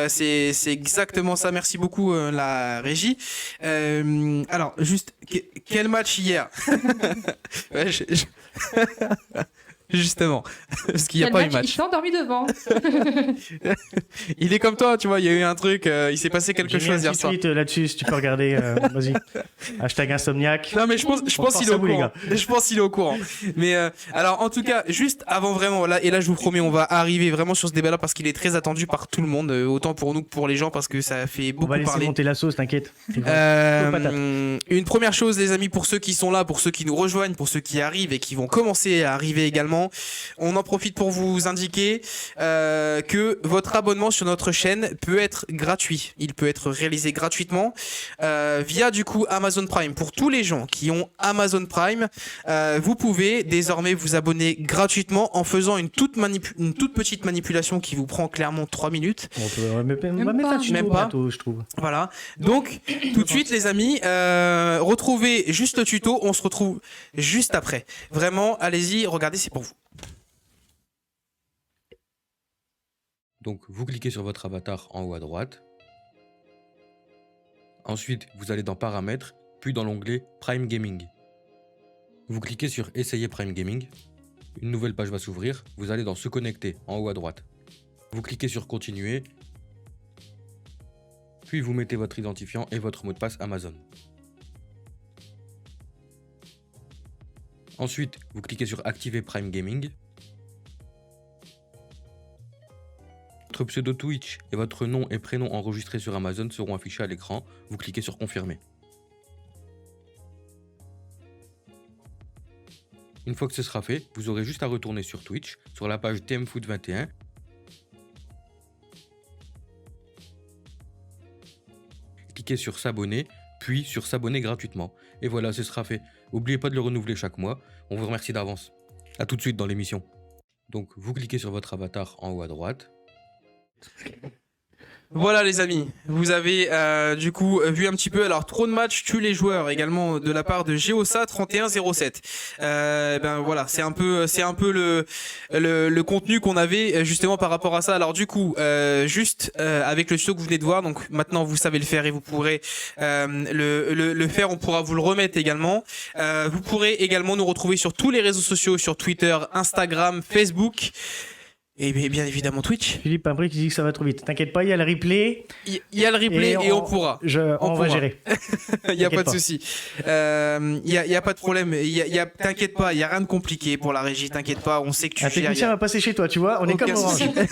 C'est exactement ça. Merci beaucoup, la régie. Alors, juste, quel match hier? Ouais, justement, parce qu'il n'y a Quel pas eu match, match. Il s'est endormi devant. Il est comme toi, tu vois, il y a eu un truc, il s'est passé quelque J'ai mis chose un hier petit soir. tweet là-dessus, si tu peux regarder. Vas-y. Hashtag Insomniac. Non mais je pense Force qu'il est à au vous, les courant. Je pense qu'il est au courant. Mais alors en tout cas, juste avant vraiment là et là je vous promets on va arriver vraiment sur ce débat là parce qu'il est très attendu par tout le monde, autant pour nous que pour les gens parce que ça fait On beaucoup va laisser parler. monter la sauce, t'inquiète. Aux patates. Une première chose les amis pour ceux qui sont là, pour ceux qui nous rejoignent, pour ceux qui arrivent et qui vont commencer à arriver également, on en profite pour vous indiquer que votre abonnement sur notre chaîne peut être gratuit. Il peut être réalisé gratuitement via du coup Amazon Prime. Pour tous les gens qui ont Amazon Prime, vous pouvez désormais vous abonner gratuitement en faisant une toute petite manipulation qui vous prend clairement 3 minutes. On va mettre pas. là-dessus Même pas. bientôt, je trouve. Voilà. Donc, tout de suite, les amis, retrouvez juste le tuto. On se retrouve juste après. Vraiment, allez-y, regardez, c'est pour vous. Donc, vous cliquez sur votre avatar en haut à droite. Ensuite, vous allez dans Paramètres, puis dans l'onglet Prime Gaming. Vous cliquez sur Essayer Prime Gaming. Une nouvelle page va s'ouvrir. Vous allez dans Se connecter en haut à droite. Vous cliquez sur Continuer. Puis vous mettez votre identifiant et votre mot de passe Amazon. Ensuite, vous cliquez sur Activer Prime Gaming. Votre pseudo Twitch et votre nom et prénom enregistrés sur Amazon seront affichés à l'écran. Vous cliquez sur Confirmer. Une fois que ce sera fait, vous aurez juste à retourner sur Twitch, sur la page TMFoot21. Cliquez sur S'abonner, puis sur S'abonner gratuitement. Et voilà, ce sera fait. N'oubliez pas de le renouveler chaque mois. On vous remercie d'avance. A tout de suite dans l'émission. Donc, vous cliquez sur votre avatar en haut à droite. Voilà les amis, vous avez du coup vu un petit peu, alors trop de matchs tue les joueurs également de la part de Geosa 3107. Ben voilà, c'est un peu le contenu qu'on avait justement par rapport à ça. Alors du coup, juste avec le tuto que vous venez de voir, donc maintenant vous savez le faire et vous pourrez le faire, on pourra vous le remettre également. Vous pourrez également nous retrouver sur tous les réseaux sociaux, sur Twitter, Instagram, Facebook. Et bien évidemment Twitch. Philippe Pabrick dit que ça va trop vite. T'inquiète pas, il y a le replay. Il y a le replay et on pourra. On va pourra. gérer. Il n'y a pas de pas. souci. Il y a pas de problème. T'inquiète pas, il n'y a rien de compliqué pour la régie. T'inquiète pas, on sait que tu Un gères. technicien va passer chez toi, tu vois. On est Aucun comme souci. Orange.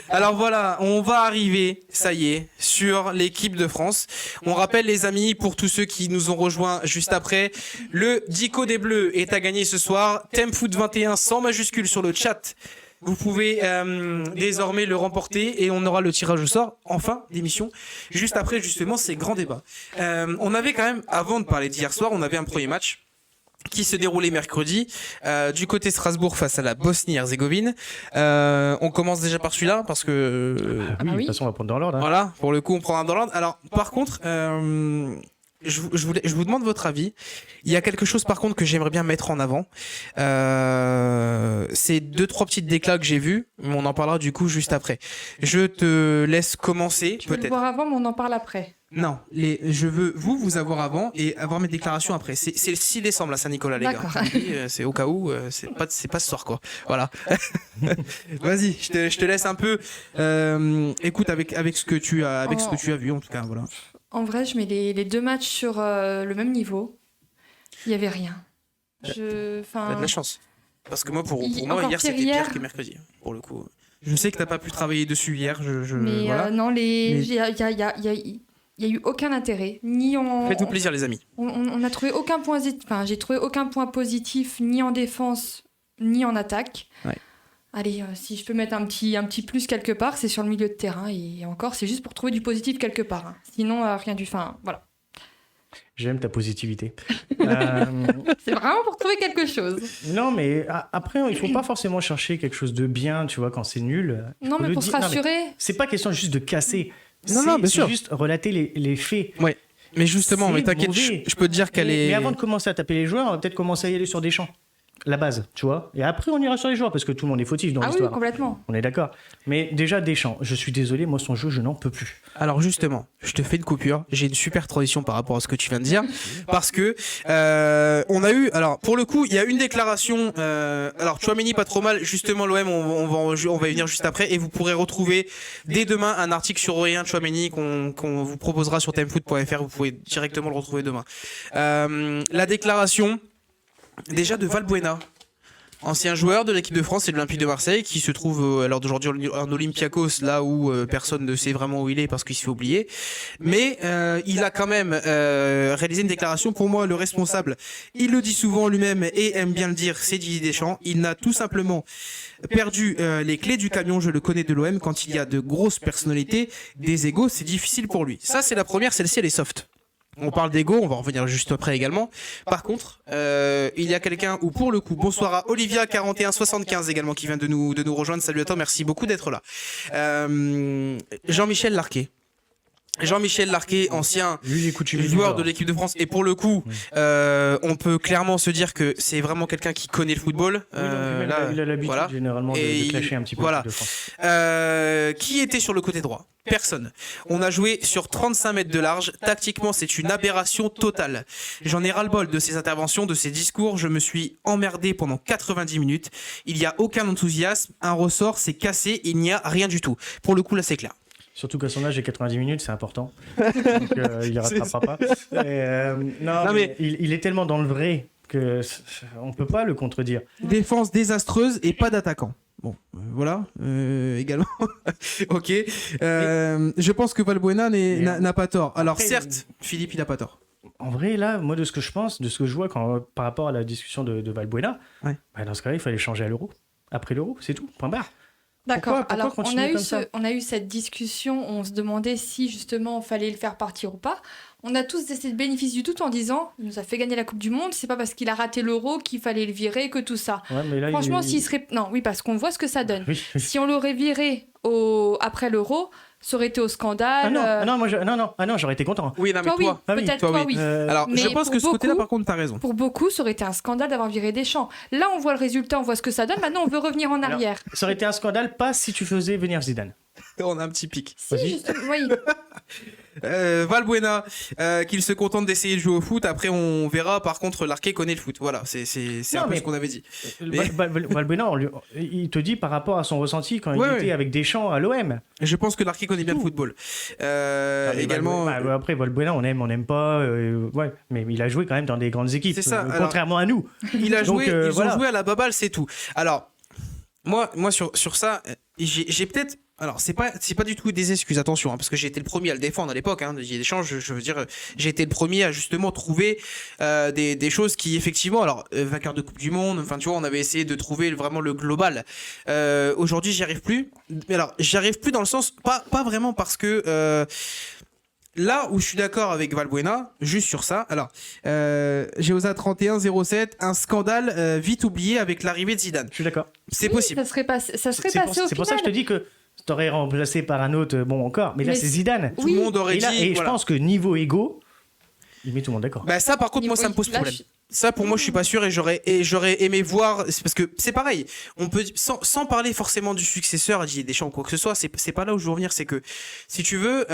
Alors voilà, on va arriver, ça y est, sur l'équipe de France. On rappelle les amis, pour tous ceux qui nous ont rejoints juste après, le Dico des Bleus est à gagner ce soir. Temfoot 21 sans majuscule sur le chat. Vous pouvez désormais le remporter et on aura le tirage au sort en fin d'émission, juste après justement ces grands débats. On avait quand même, avant de parler d'hier soir, on avait un premier match qui se déroulait mercredi du côté Strasbourg face à la Bosnie-Herzégovine. On commence déjà par celui-là parce que Oui, Ah de oui. toute façon, on va prendre dans l'ordre. Hein. voilà, pour le coup on prend un dans l'ordre. Alors par contre, je vous demande votre avis. Il y a quelque chose par contre que j'aimerais bien mettre en avant. C'est 2-3 petites déclats que j'ai vues, mais on en parlera du coup juste après. Je te laisse commencer Tu peux le peut-être. voir avant, mais on en parle après. Non, je veux vous avoir avant et avoir mes déclarations après. C'est le 6 décembre là, Saint-Nicolas les gars. D'accord. Je vous le dis, c'est au cas où, c'est pas ce soir quoi. Voilà. Vas-y, je te laisse un peu. Écoute avec ce que tu as ce que tu as vu en tout cas voilà. En vrai, je mets les deux matchs sur le même niveau. Il n'y avait rien. T'as de la chance. Parce que moi pour moi Encore hier pire c'était hier. pire que mercredi pour le coup. Je sais que t'as pas pu travailler dessus hier. Mais voilà. non, Mais- il y a eu aucun intérêt. Ni Faites-vous plaisir les amis. on a trouvé aucun point. Enfin, j'ai trouvé aucun point positif ni en défense ni en attaque. Ouais. Allez, si je peux mettre un petit plus quelque part, c'est sur le milieu de terrain et encore, c'est juste pour trouver du positif quelque part. Hein. Sinon, rien du. Enfin, voilà. J'aime ta positivité. C'est vraiment pour trouver quelque chose. Non, mais après, il faut pas forcément chercher quelque chose de bien, tu vois, quand c'est nul. Non, Faut mais le pour se dire. Non, mais rassurer. c'est pas question juste de casser. Non, non, bien C'est sûr. juste relater les faits. Mais justement, C'est mais t'inquiète, mauvais. je peux te dire qu'elle est. Mais avant de commencer à taper les joueurs, on va peut-être commencer à y aller sur des champs. La base, tu vois. Et après, on ira sur les joueurs, parce que tout le monde est fautif dans Ah oui, l'histoire. complètement. On est d'accord. Mais déjà, Deschamps, je suis désolé, moi, son jeu, je n'en peux plus. Alors justement, je te fais une coupure. J'ai une super transition par rapport à ce que tu viens de dire, parce que on a eu, alors pour le coup, il y a une déclaration. Alors Tchouaméni pas trop mal. Justement, l'OM, on va y venir juste après, et vous pourrez retrouver dès demain un article sur Aurélien Tchouaméni qu'on vous proposera sur timefoot.fr. Vous pouvez directement le retrouver demain. La déclaration déjà de Valbuena. Ancien joueur de l'équipe de France et de l'Olympique de Marseille, qui se trouve à l'heure d'aujourd'hui en Olympiakos, là où personne ne sait vraiment où il est parce qu'il se fait oublier. Mais il a quand même réalisé une déclaration. Pour moi, le responsable, il le dit souvent lui-même et aime bien le dire, c'est Didier Deschamps. Il n'a tout simplement perdu les clés du camion, je le connais de l'OM, quand il y a de grosses personnalités, des égos, c'est difficile pour lui. Ça, c'est la première, celle-ci, elle est soft. On parle d'ego, on va en revenir juste après également. Par contre, il y a quelqu'un où pour le coup, bonsoir à Olivia 4175 également qui vient de nous rejoindre. Salut à toi, merci beaucoup d'être là. Jean-Michel Larquet. Jean-Michel Larquet, ancien Lui, les coutumiers du joueur genre. de l'équipe de France, et pour le coup, on peut clairement se dire que c'est vraiment quelqu'un qui connaît le football. Oui, non, puis même, Là, il a l'habitude voilà. généralement Et de clasher un petit peu voilà. l'équipe de France. Qui était sur le côté droit? Personne. On a joué sur 35 mètres de large. Tactiquement, c'est une aberration totale. J'en ai ras-le-bol de ces interventions, de ces discours. Je me suis emmerdé pendant 90 minutes. Il n'y a aucun enthousiasme. Un ressort, c'est cassé. Il n'y a rien du tout. Pour le coup, là, c'est clair. Surtout qu'à son âge, j'ai 90 minutes, c'est important. Donc, il ne rattrapera pas. Non, mais il est tellement dans le vrai que on peut pas le contredire. Défense désastreuse et pas d'attaquant. Bon, voilà, également. Ok. Je pense que Valbuena n'a pas tort. Alors Après, certes, Philippe, il n'a pas tort. En vrai, là, moi, de ce que je pense, de ce que je vois par rapport à la discussion de Valbuena, Ouais. bah, dans ce cas-là, il fallait changer à l'euro. Après l'euro, c'est tout. Point barre. D'accord. Pourquoi Alors, continuer comme ça on a eu cette discussion, on se demandait si justement il fallait le faire partir ou pas. On a tous essayé de bénéfice du tout en disant il nous a fait gagner la Coupe du Monde, c'est pas parce qu'il a raté l'Euro qu'il fallait le virer, que tout ça. Ouais, mais là, Franchement, s'il serait. Non, oui, parce qu'on voit ce que ça donne. Oui. Si on l'aurait viré après l'Euro, ça aurait été au scandale. Non, j'aurais été content. Oui, non, mais Toi, oui, toi. Ah oui, peut-être toi, toi, oui. oui. Alors, je Mais pense pour que ce côté-là, beaucoup- par contre, t'as raison. Pour beaucoup, ça aurait été un scandale d'avoir viré Deschamps. Là, on voit le résultat, on voit ce que ça donne. Maintenant, on veut revenir en Alors, arrière. Ça aurait été un scandale, pas si tu faisais venir Zidane. On a un petit pic. Si, Vas-y. justement, oui. Valbuena, qu'il se contente d'essayer de jouer au foot. Après, on verra. Par contre, l'Arqué connaît le foot. Voilà, c'est Non, un peu mais- ce qu'on avait dit. Valbuena, il te dit par rapport à son ressenti quand il Ouais, était ouais. avec Deschamps à l'OM. Je pense que l'Arqué connaît bien le tout. football. Allez, Également. Après, Valbuena, on aime pas. Ouais, mais il a joué quand même dans des grandes équipes. C'est ça, alors- Contrairement à nous. Il a Donc, joué, ils voilà. ont joué à la baballe, c'est tout. Alors, moi sur ça, j'ai peut-être. Alors, c'est pas du tout des excuses, attention, hein, parce que j'ai été le premier à le défendre à l'époque, hein, Didier Deschamps, je veux dire, j'ai été le premier à justement trouver des choses qui, effectivement, alors, vainqueur de Coupe du Monde, enfin, tu vois, on avait essayé de trouver vraiment le global. Aujourd'hui, j'y arrive plus. Mais alors, j'y arrive plus dans le sens, pas vraiment parce que. Là où je suis d'accord avec Valbuena, juste sur ça, alors, Géosa 31-07, un scandale vite oublié avec l'arrivée de Zidane. Je suis d'accord. C'est possible. Ça serait passé au C'est pour ça que je te dis que tu aurais remplacé par un autre, bon encore, mais là Mais c'est Zidane. Tout le monde aurait Et, là, dit. et voilà. je pense que niveau ego, il met tout le monde d'accord. Bah ça, par contre, moi, ça me pose Là, problème. Ça, pour moi, je suis pas sûr et j'aurais aimé voir. C'est parce que c'est pareil. On peut sans parler forcément du successeur à Didier Deschamps ou quoi que ce soit. C'est pas là où je veux revenir. C'est que si tu veux,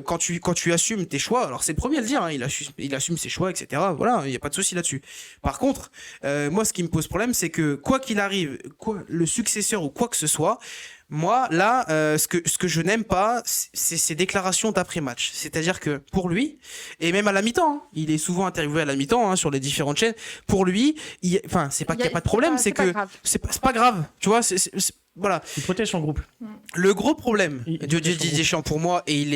quand tu assumes tes choix, alors c'est le premier à le dire. Hein, il assume ses choix, etc. Voilà, il y a pas de souci là-dessus. Par contre, moi, ce qui me pose problème, c'est que quoi qu'il arrive, le successeur ou quoi que ce soit. Moi, là, ce que je n'aime pas, c'est ces déclarations d'après-match. C'est-à-dire que pour lui, et même à la mi-temps, hein, il est souvent interviewé à la mi-temps hein, sur les différentes chaînes. Pour lui, enfin, c'est pas qu'il n'y a pas de problème, c'est que c'est pas grave. Tu vois, voilà. Il protège son groupe. Le gros problème Il de protège son Didier Deschamps pour moi, et il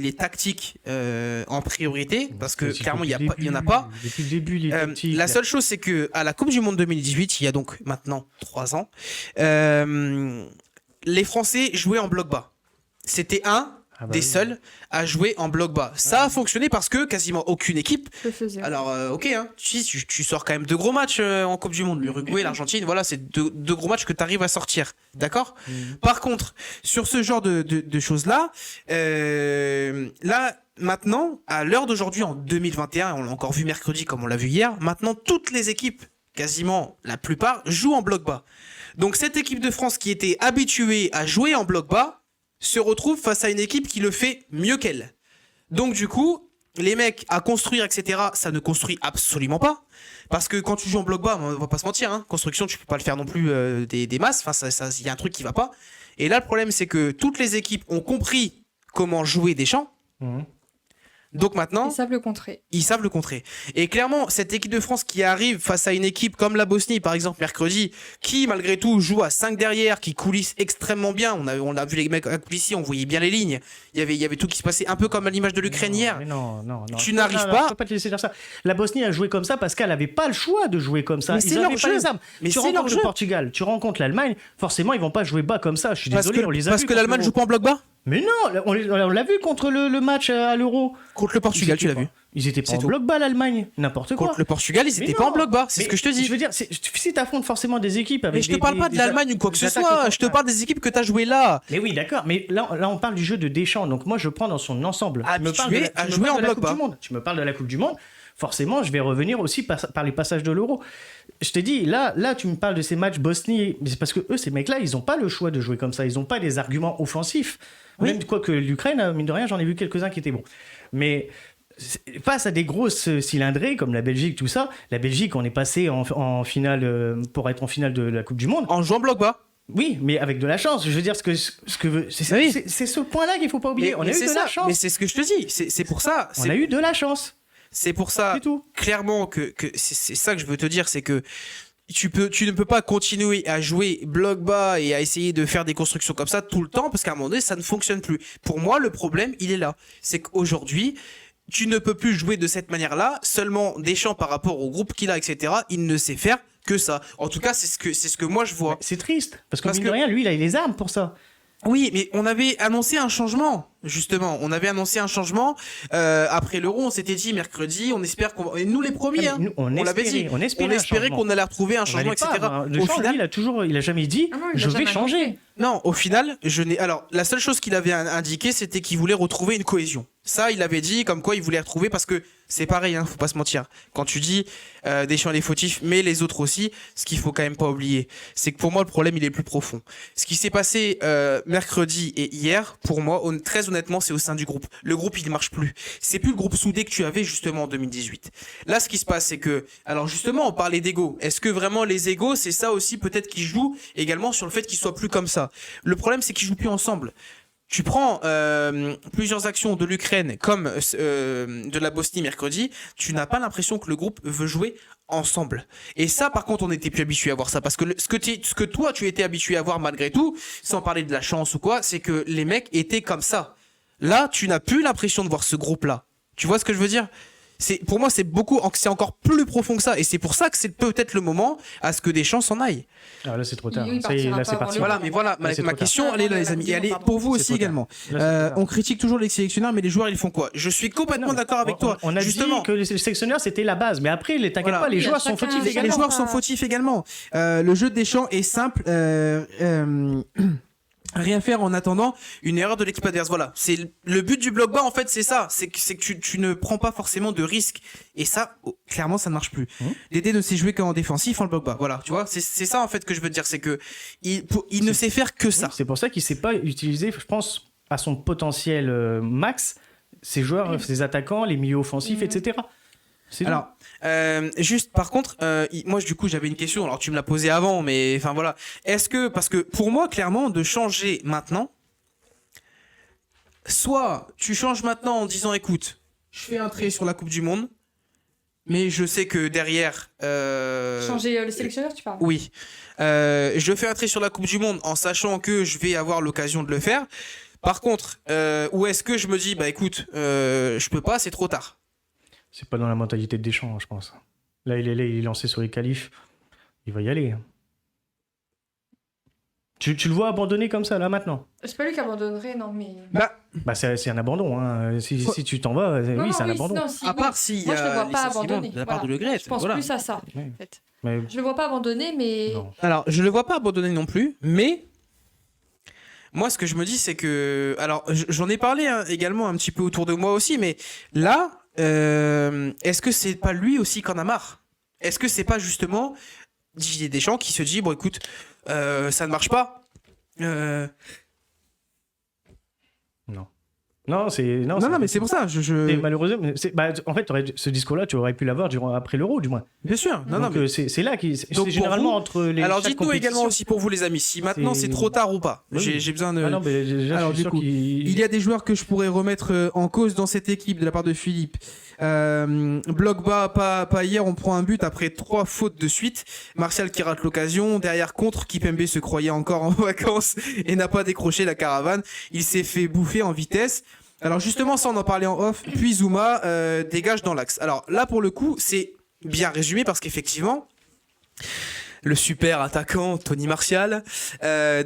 est tactique en priorité, parce que clairement, il y en a pas. Depuis le début, il est tactique. La seule chose, c'est que à la Coupe du Monde 2018, il y a donc maintenant 3 ans, les Français jouaient en bloc bas. C'était des seuls à jouer en bloc bas. Ça a fonctionné parce que quasiment aucune équipe. le faisait. Alors, ok, hein, tu sors quand même 2 gros matchs en Coupe du Monde. L'Uruguay, l'Argentine, voilà, c'est deux gros matchs que tu arrives à sortir. D'accord. Par contre, sur ce genre de choses-là, là, maintenant, à l'heure d'aujourd'hui, en 2021, on l'a encore vu mercredi comme on l'a vu hier, maintenant, toutes les équipes, quasiment la plupart, jouent en bloc bas. Donc cette équipe de France qui était habituée à jouer en bloc bas se retrouve face à une équipe qui le fait mieux qu'elle. Donc du coup, les mecs à construire, etc., ça ne construit absolument pas. Parce que quand tu joues en bloc bas, on va pas se mentir, hein, construction, tu peux pas le faire non plus des masses. Enfin, il y a un truc qui va pas. Et là, le problème, c'est que toutes les équipes ont compris comment jouer Deschamps. Donc maintenant, Ils savent le contrer. ils savent le contrer. Et clairement, cette équipe de France qui arrive face à une équipe comme la Bosnie, par exemple, mercredi, qui, malgré tout, joue à 5 derrière, qui coulisse extrêmement bien. On a vu les mecs à coulisser, on voyait bien les lignes. Il y avait tout qui se passait un peu comme à l'image de l'Ukraine hier. Non. Tu n'arrives pas. Je peux pas te laisser dire ça. La Bosnie a joué comme ça parce qu'elle avait pas le choix de jouer comme ça. Mais Ils c'est avaient leur pas jeu. les armes. Mais Tu c'est leur rencontres jeu. le Portugal, tu rencontres l'Allemagne, forcément ils vont pas jouer bas comme ça. Je suis désolé, on les a Parce vus que contre l'Allemagne l'Euro. joue pas en bloc bas. Mais non, on l'a vu contre le match à l'Euro. Contre le Portugal, tu l'as vu. Ils étaient pas C'est en tout. bloc bas l'Allemagne, n'importe quoi. Contre le Portugal, ils Mais étaient non. pas en bloc bas. C'est Mais ce que je te dis. Je veux dire, si t'affrontes forcément des équipes avec Mais je te parle pas de l'Allemagne ou quoi que ce soit. Je te parle des équipes que t'as joué là. Mais oui, d'accord. Mais là, on parle du jeu de Deschamps. Donc moi, je prends dans son ensemble. Habitué à Tu me jouer parles en de la bloc Coupe bas. du Monde. Tu me parles de la Coupe du Monde. Forcément, je vais revenir aussi par les passages de l'Euro. Je t'ai dit, là, tu me parles de ces matchs Bosnie. Mais c'est parce que eux, ces mecs-là, ils ont pas le choix de jouer comme ça. Ils ont pas des arguments offensifs. Oui. Même quoi que l'Ukraine, mine de rien, j'en ai vu quelques-uns qui étaient bons. Mais face à des grosses cylindrées comme la Belgique, tout ça, la Belgique, on est passé en finale pour être en finale de la Coupe du Monde. En jouant bloc bas. Oui, mais avec de la chance. Je veux dire, c'est Oui. c'est ce point-là qu'il faut pas oublier. On a eu c'est de ça. la chance. Mais c'est ce que je te dis. C'est pour ça. On a eu de la chance. C'est pour ça. C'est tout. Clairement que c'est ça que je veux te dire, c'est que tu ne peux pas continuer à jouer bloc bas et à essayer de faire des constructions comme ça tout le temps parce qu'à un moment donné ça ne fonctionne plus. Pour moi le problème il est là, c'est qu'aujourd'hui tu ne peux plus jouer de cette manière-là. Seulement Deschamps par rapport au groupe qu'il a, etc. Il ne sait faire que ça. En tout cas c'est ce que moi je vois. C'est triste. Parce que Parce mine de que- rien, lui, il a les armes pour ça. Oui, mais on avait annoncé un changement, justement. On avait annoncé un changement. Après l'Euro, on s'était dit mercredi, on espère qu'on va... Et nous les premiers, Ah, mais hein, nous, on l'avait espérait- dit. on espérait un changement. qu'on allait retrouver un On changement, allait pas, etc. Le Au champ, final, lui, il a jamais dit Ah non, il je l'a vais jamais changer. annoncé. Non, au final, alors, la seule chose qu'il avait indiqué, c'était qu'il voulait retrouver une cohésion. Ça, il avait dit comme quoi il voulait retrouver, parce que c'est pareil, hein, faut pas se mentir. Quand tu dis Deschamps est fautif, mais les autres aussi, ce qu'il faut quand même pas oublier, c'est que pour moi, le problème, il est plus profond. Ce qui s'est passé mercredi et hier, pour moi, très honnêtement, c'est au sein du groupe. Le groupe, il marche plus. C'est plus le groupe soudé que tu avais justement en 2018. Là, ce qui se passe, c'est que, alors justement, on parlait d'ego. Est-ce que vraiment les égos, c'est ça aussi peut-être qui joue également sur le fait qu'ils soient plus comme ça? Le problème, c'est qu'ils jouent plus ensemble. Tu prends plusieurs actions de l'Ukraine comme de la Bosnie mercredi, tu n'as pas l'impression que le groupe veut jouer ensemble. Et ça, par contre, on n'était plus habitué à voir ça. Parce que ce que toi, tu étais habitué à voir malgré tout, sans parler de la chance ou quoi, c'est que les mecs étaient comme ça. Là, tu n'as plus l'impression de voir ce groupe-là. Tu vois ce que je veux dire? Pour moi, c'est encore plus profond que ça. Et c'est pour ça que c'est peut-être le moment à ce que Deschamps s'en aille. Ah, là, c'est trop tard. Il Ça y est, partira là, pas c'est avant parti. le- Voilà, mais voilà, Là, c'est ma trop question, tard. elle est là, Ah, les non, amis. non, Et elle est pardon. pour vous C'est aussi trop tard. également. Là, c'est trop tard. On critique toujours les sélectionneurs, mais les joueurs, ils font quoi? Je suis complètement d'accord avec toi. On a Justement. dit que les sélectionneurs, c'était la base. Mais après, t'inquiète Voilà. pas, les Oui, joueurs chacun- sont fautifs les Les également. joueurs sont fautifs également. Le jeu de Deschamps est simple. Rien faire en attendant une erreur de l'équipe adverse. Voilà, c'est le but du bloc bas en fait, c'est ça, c'est que tu ne prends pas forcément de risques et ça clairement ça ne marche plus. Dédé ne sait jouer qu'en défensif en le bloc bas. Voilà, tu vois, c'est ça en fait que je veux te dire, c'est que il ne sait faire que ça. C'est pour ça qu'il ne sait pas utiliser, je pense, à son potentiel max, ses joueurs, ses attaquants, les milieux offensifs, etc. C'est tout. Alors, juste par contre, moi du coup j'avais une question. Alors tu me l'as posée avant, mais enfin voilà. Est-ce que parce que pour moi clairement de changer maintenant, soit tu changes maintenant en disant écoute, je fais un trait sur la Coupe du Monde, mais je sais que derrière. Changer le sélectionneur, tu parles? Oui, je fais un trait sur la Coupe du Monde en sachant que je vais avoir l'occasion de le faire. Par contre, ou est-ce que je me dis bah écoute, je peux pas, c'est trop tard. C'est pas dans la mentalité de Deschamps, je pense. Là, il est lancé sur les qualifs. Il va y aller. Tu le vois abandonner comme ça, là, maintenant? C'est pas lui qui abandonnerait, non, mais. Bah, c'est un abandon. Hein. Si tu t'en vas, Non, oui, non, c'est un abandon. non, si, À oui. part si Moi, je le vois pas licenciement abandonner. de la part Voilà. de Le Gret. Je pense voilà. plus à ça, Ouais. en fait. Mais Je le vois pas abandonner, mais. non. Alors, je le vois pas abandonner non plus, mais moi, ce que je me dis, c'est que, alors, j'en ai parlé hein, également un petit peu autour de moi aussi, mais là, est-ce que c'est pas lui aussi qui en a marre? Est-ce que c'est pas justement Didier Deschamps qui se dit bon, écoute, ça ne marche pas. Non. Non, Non, mais c'est pour ça. Et malheureusement, en fait, ce discours-là, tu aurais pu l'avoir après l'Euro, du moins. Bien sûr. Non, Donc, mais... c'est là qui. Donc, C'est généralement pour vous- entre les. Alors, chaque dites-nous compétition. également aussi pour vous, les amis, si maintenant c'est trop tard ou pas. Oui. J'ai besoin de. Ah non, mais déjà, Alors, je suis du sûr coup, qu'il. Il y a des joueurs que je pourrais remettre en cause dans cette équipe de la part de Philippe. Bloc bas, pas hier, on prend un but après 3 fautes de suite. Martial qui rate l'occasion. Derrière contre, Kipembe se croyait encore en vacances et n'a pas décroché la caravane. Il s'est fait bouffer en vitesse. Alors justement, ça on en parlait en off. Puis Zouma dégage dans l'axe. Alors là pour le coup, c'est bien résumé parce qu'effectivement, le super attaquant Tony Martial,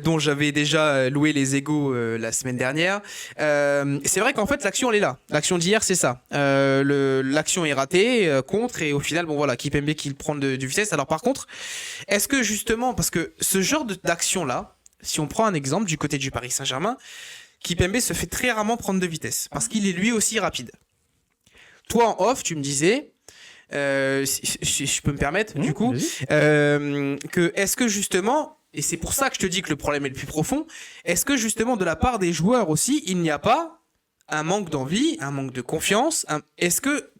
dont j'avais déjà loué les égos la semaine dernière. C'est vrai qu'en fait l'action elle est là. L'action d'hier c'est ça. L'action est ratée contre et au final bon voilà Kipembe qui prend de vitesse. Alors par contre, est-ce que justement parce que ce genre d'action là, si on prend un exemple du côté du Paris Saint-Germain, Kipembe se fait très rarement prendre de vitesse parce qu'il est lui aussi rapide. Toi en off tu me disais. Si je peux me permettre, du coup, Vas-y. que est-ce que justement, et c'est pour ça que je te dis que le problème est le plus profond, est-ce que justement de la part des joueurs aussi, il n'y a pas un manque d'envie, un manque de confiance, est-ce que,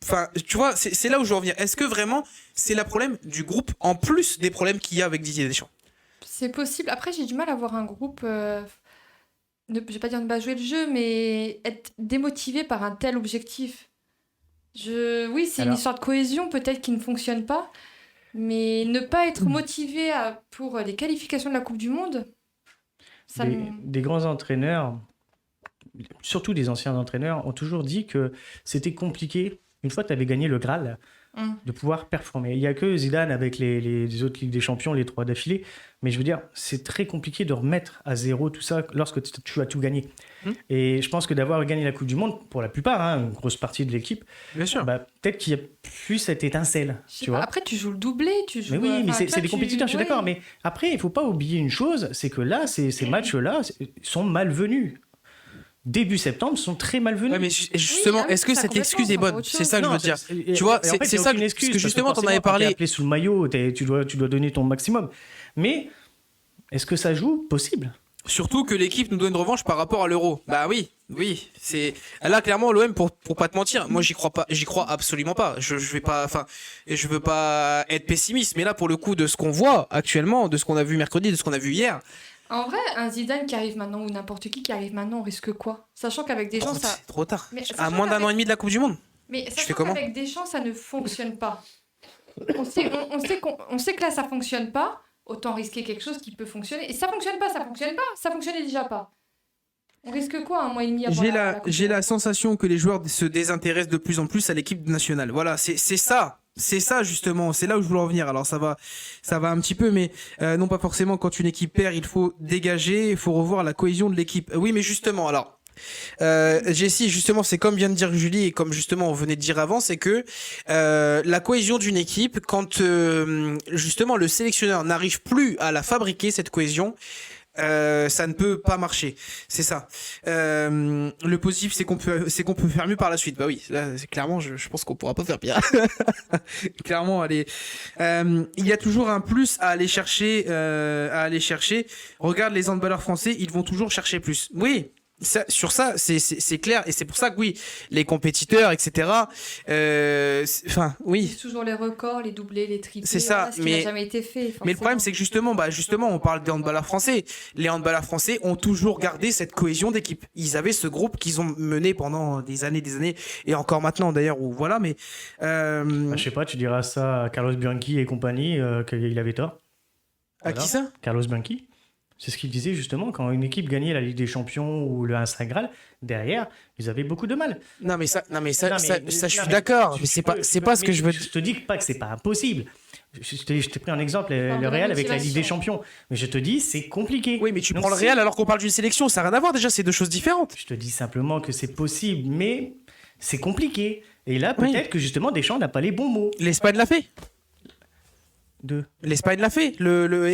enfin, tu vois, c'est là où je veux revenir. Est-ce que vraiment c'est le problème du groupe en plus des problèmes qu'il y a avec Didier Deschamps? C'est possible. Après, j'ai du mal à voir un groupe. Je vais pas dire ne pas jouer le jeu, mais être démotivé par un tel objectif. Oui, c'est une Alors- histoire de cohésion peut-être qui ne fonctionne pas, mais ne pas être motivé pour les qualifications de la Coupe du Monde, ça Des grands entraîneurs, surtout des anciens entraîneurs, ont toujours dit que c'était compliqué. Une fois que tu avais gagné le Graal, de pouvoir performer. Il n'y a que Zidane avec les autres Ligues des Champions, les 3 d'affilée. Mais je veux dire, c'est très compliqué de remettre à zéro tout ça lorsque tu as tout gagné. Et je pense que d'avoir gagné la Coupe du Monde, pour la plupart, une grosse partie de l'équipe, Bien sûr. peut-être qu'il y a plus cette étincelle. Je sais Tu pas, vois. après, tu joues le doublé, tu joues. Mais oui, mais enfin, c'est des compétiteurs, je suis ouais. d'accord. Mais après, il ne faut pas oublier une chose, c'est que là, ces matchs-là sont malvenus. Début septembre, sont très malvenus. Ouais, mais justement, Oui, est-ce que ça cette excuse est complètement, bonne? c'est C'est ça que je veux dire. Tu vois, en fait, c'est il y a ça aucune que- excuse, parce que justement, parce t'en avais forcément, quand t'es parlé. appelé sous le maillot, tu dois donner ton maximum. Mais est-ce que ça joue? Possible. Surtout que l'équipe nous donne une revanche par rapport à l'Euro. Bah oui, c'est là clairement l'OM pour pas te mentir. Moi j'y crois absolument pas. Je vais pas, enfin, je veux pas être pessimiste, mais là pour le coup de ce qu'on voit actuellement, de ce qu'on a vu mercredi, de ce qu'on a vu hier, En vrai, un Zidane qui arrive maintenant ou n'importe qui arrive maintenant, on risque quoi? Sachant qu'avec des gens, ça. c'est trop tard. Mais À sachant moins d'un qu'avec- an et demi de la Coupe du Monde. Mais fais sachant comment qu'avec Deschamps, ça ne fonctionne pas. On sait que là, ça fonctionne pas. Autant risquer quelque chose qui peut fonctionner. Et ça fonctionne pas. Ça fonctionnait déjà pas. On risque quoi un mois et demi avant Coupe J'ai du la Monde sensation que les joueurs se désintéressent de plus en plus à l'équipe nationale. Voilà, c'est ça. C'est ça justement, c'est là où je voulais en venir. Alors ça va un petit peu, mais non pas forcément. Quand une équipe perd, il faut dégager, il faut revoir la cohésion de l'équipe. Oui, mais justement, alors Jessie, justement, c'est comme vient de dire Julie et comme justement on venait de dire avant, c'est que la cohésion d'une équipe, quand justement le sélectionneur n'arrive plus à la fabriquer cette cohésion. Ça ne peut pas marcher, c'est ça. Le positif, c'est qu'on peut faire mieux par la suite. Bah oui, là, clairement, je pense qu'on pourra pas faire pire. Clairement, allez, il y a toujours un plus à aller chercher, Regarde les handballeurs français, ils vont toujours chercher plus. Oui. Sur ça, c'est clair, et c'est pour ça que oui, les compétiteurs, etc. Enfin, oui. C'est toujours les records, les doublés, les triplés. C'est ça, voilà, ce qui mais- n'a jamais été fait. Mais le problème, c'est que justement, on parle des handballeurs français. Les handballeurs français ont toujours gardé cette cohésion d'équipe. Ils avaient ce groupe qu'ils ont mené pendant des années, et encore maintenant d'ailleurs, ou voilà, mais Je sais pas, tu diras ça à Carlos Bianchi et compagnie, qu'il avait tort. à qui ça? Carlos Bianchi. C'est ce qu'il disait justement, quand une équipe gagnait la Ligue des Champions ou le 1 Graal, derrière, ils avaient beaucoup de mal. Non, mais ça, Non, je suis mais d'accord. tu- Mais tu c'est peux- pas ce que mais je veux. Je te dis pas que c'est pas impossible. Je t'ai pris un exemple, parle le de la Real avec la Ligue des motivation. Champions. Mais je te dis, c'est compliqué. Oui, mais tu Donc, prends le si- Real alors qu'on parle d'une sélection, ça n'a rien à voir déjà, c'est deux choses différentes. Je te dis simplement que c'est possible, mais c'est compliqué. Et là, Oui. peut-être que justement, Deschamps n'a pas les bons mots. L'Espagne l'a fait. De L'Espagne l'a fait.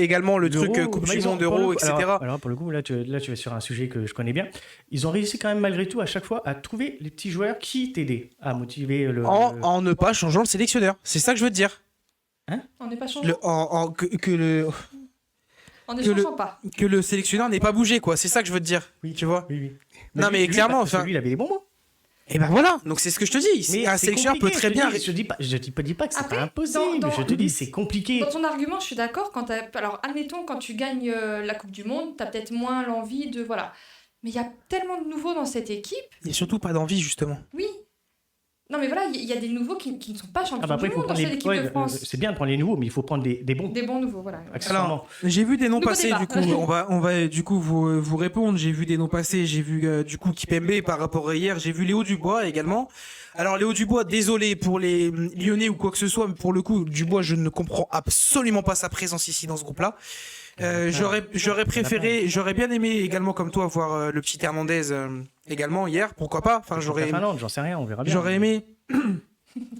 Également le truc L'Euro, Coupe bah, du ils ont- Monde, pour Euro, le coup- etc. Alors, pour le coup, là, tu vas sur un sujet que je connais bien. Ils ont réussi quand même, malgré tout, à chaque fois, à trouver les petits joueurs qui t'aidaient à motiver En ne pas changeant le sélectionneur. C'est ça que je veux te dire. On n'est pas changé. On ne que le- change pas. Que le sélectionneur n'ait pas bougé, quoi. C'est ça que je veux te dire. Oui. Tu vois. Oui, oui. Non, mais clairement, parce que enfin- lui, il avait les bons mots. Et ben voilà. Donc c'est ce que je te dis. Mais Un c'est sélectionneur peut compliqué, très bien. Je dis pas que c'est Après, pas impossible. dans- Je te dis, c'est compliqué. Dans ton argument, je suis d'accord. Alors, admettons, quand tu gagnes la Coupe du Monde, tu as peut-être moins l'envie de. Voilà. Mais il y a tellement de nouveaux dans cette équipe. Il n'y a surtout pas d'envie, justement. Oui. Non, mais voilà, il y a des nouveaux qui ne sont pas champions Ah bah après, du il faut monde dans prendre cette les. équipe Ouais, de France. c'est bien de prendre les nouveaux, mais il faut prendre des bons. Des bons nouveaux, voilà. Accessoirement. J'ai vu des noms Nouveau passer, débat. du coup. On va du coup vous répondre. J'ai vu des noms passer. J'ai vu du coup Kipembe par rapport à hier. J'ai vu Léo Dubois également. Alors Léo Dubois, désolé pour les Lyonnais ou quoi que ce soit, mais pour le coup, Dubois, je ne comprends absolument pas sa présence ici dans ce groupe-là. J'aurais bien aimé également comme toi voir le petit Hernandez également hier. Pourquoi pas? Enfin, La Finlande, j'en sais rien, on verra bien. J'aurais aimé.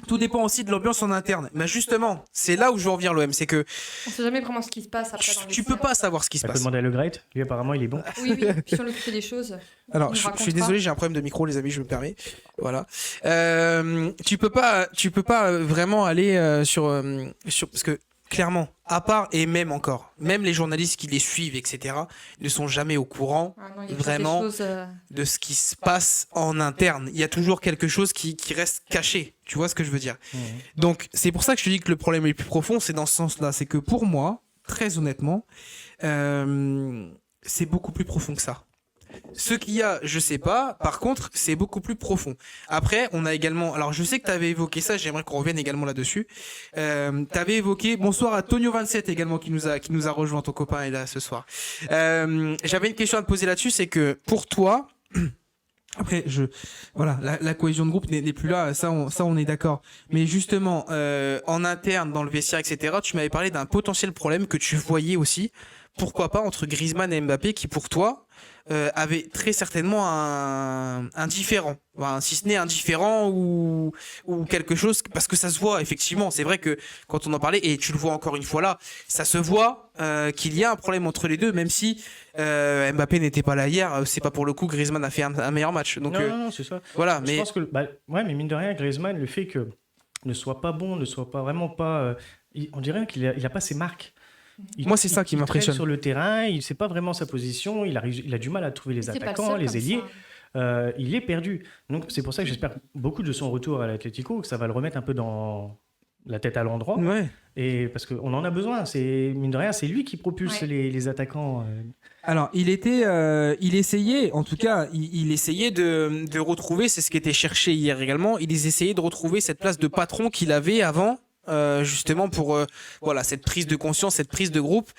Tout dépend aussi de l'ambiance en interne. Mais justement, c'est là où je veux en venir l'OM, c'est que On sait jamais vraiment ce qui se passe après. dans les tu peux pas savoir ce qui se Ça peut passe. demander à Le Great. Lui, apparemment, il est bon. Oui, oui. Puis si on lui fait des choses. Alors, il nous je suis racontera. désolé, j'ai un problème de micro, les amis, je me permets. Voilà. Tu peux pas vraiment aller sur parce que clairement, à part et même encore, même les journalistes qui les suivent, etc., ne sont jamais au courant Ah non, il y a Vraiment. des choses, de ce qui se passe en interne. Il y a toujours quelque chose qui reste caché. Tu vois ce que je veux dire? Donc, c'est pour ça que je te dis que le problème est plus profond, c'est dans ce sens-là. C'est que pour moi, très honnêtement, c'est beaucoup plus profond que ça. Ce qu'il y a, je sais pas. Par contre, c'est beaucoup plus profond. Après, on a également... Alors, je sais que tu avais évoqué ça. J'aimerais qu'on revienne également là-dessus. Tu avais évoqué... Bonsoir à Tonio27 également qui nous a rejoint. Ton copain est là ce soir. J'avais une question à te poser là-dessus. C'est que pour toi... Après, voilà, la cohésion de groupe n'est plus là, ça on est d'accord. Mais justement, en interne, dans le vestiaire, etc., tu m'avais parlé d'un potentiel problème que tu voyais aussi. Pourquoi pas entre Griezmann et Mbappé, qui pour toi avait très certainement un différent, enfin, si ce n'est un différent ou quelque chose, parce que ça se voit effectivement. C'est vrai que quand on en parlait, et tu le vois encore une fois là, ça se voit qu'il y a un problème entre les deux, même si Mbappé n'était pas là hier. C'est pas pour le coup Griezmann a fait un meilleur match. Donc Non, c'est ça. voilà, Je mais pense que, ouais, mais mine de rien, Griezmann, le fait que ne soit pas bon, ne soit pas vraiment pas. On dirait qu'il a pas ses marques. Moi, c'est ça qui il m'impressionne. traîne sur le terrain, il sait pas vraiment sa position, il a du mal à trouver les C'est pas le attaquants, seul les comme ailiers. ça. Il est perdu. Donc c'est pour ça que j'espère beaucoup de son retour à l'Atlético, que ça va le remettre un peu dans la tête à l'endroit. ouais. Et parce qu'on en a besoin. C'est mine de rien, c'est lui qui propulse Ouais. les attaquants. Alors, il essayait, en tout cas, il essayait de retrouver, c'est ce qui était cherché hier également, il essayait de retrouver cette place de patron qu'il avait avant, justement pour, voilà, cette prise de conscience, cette prise de groupe.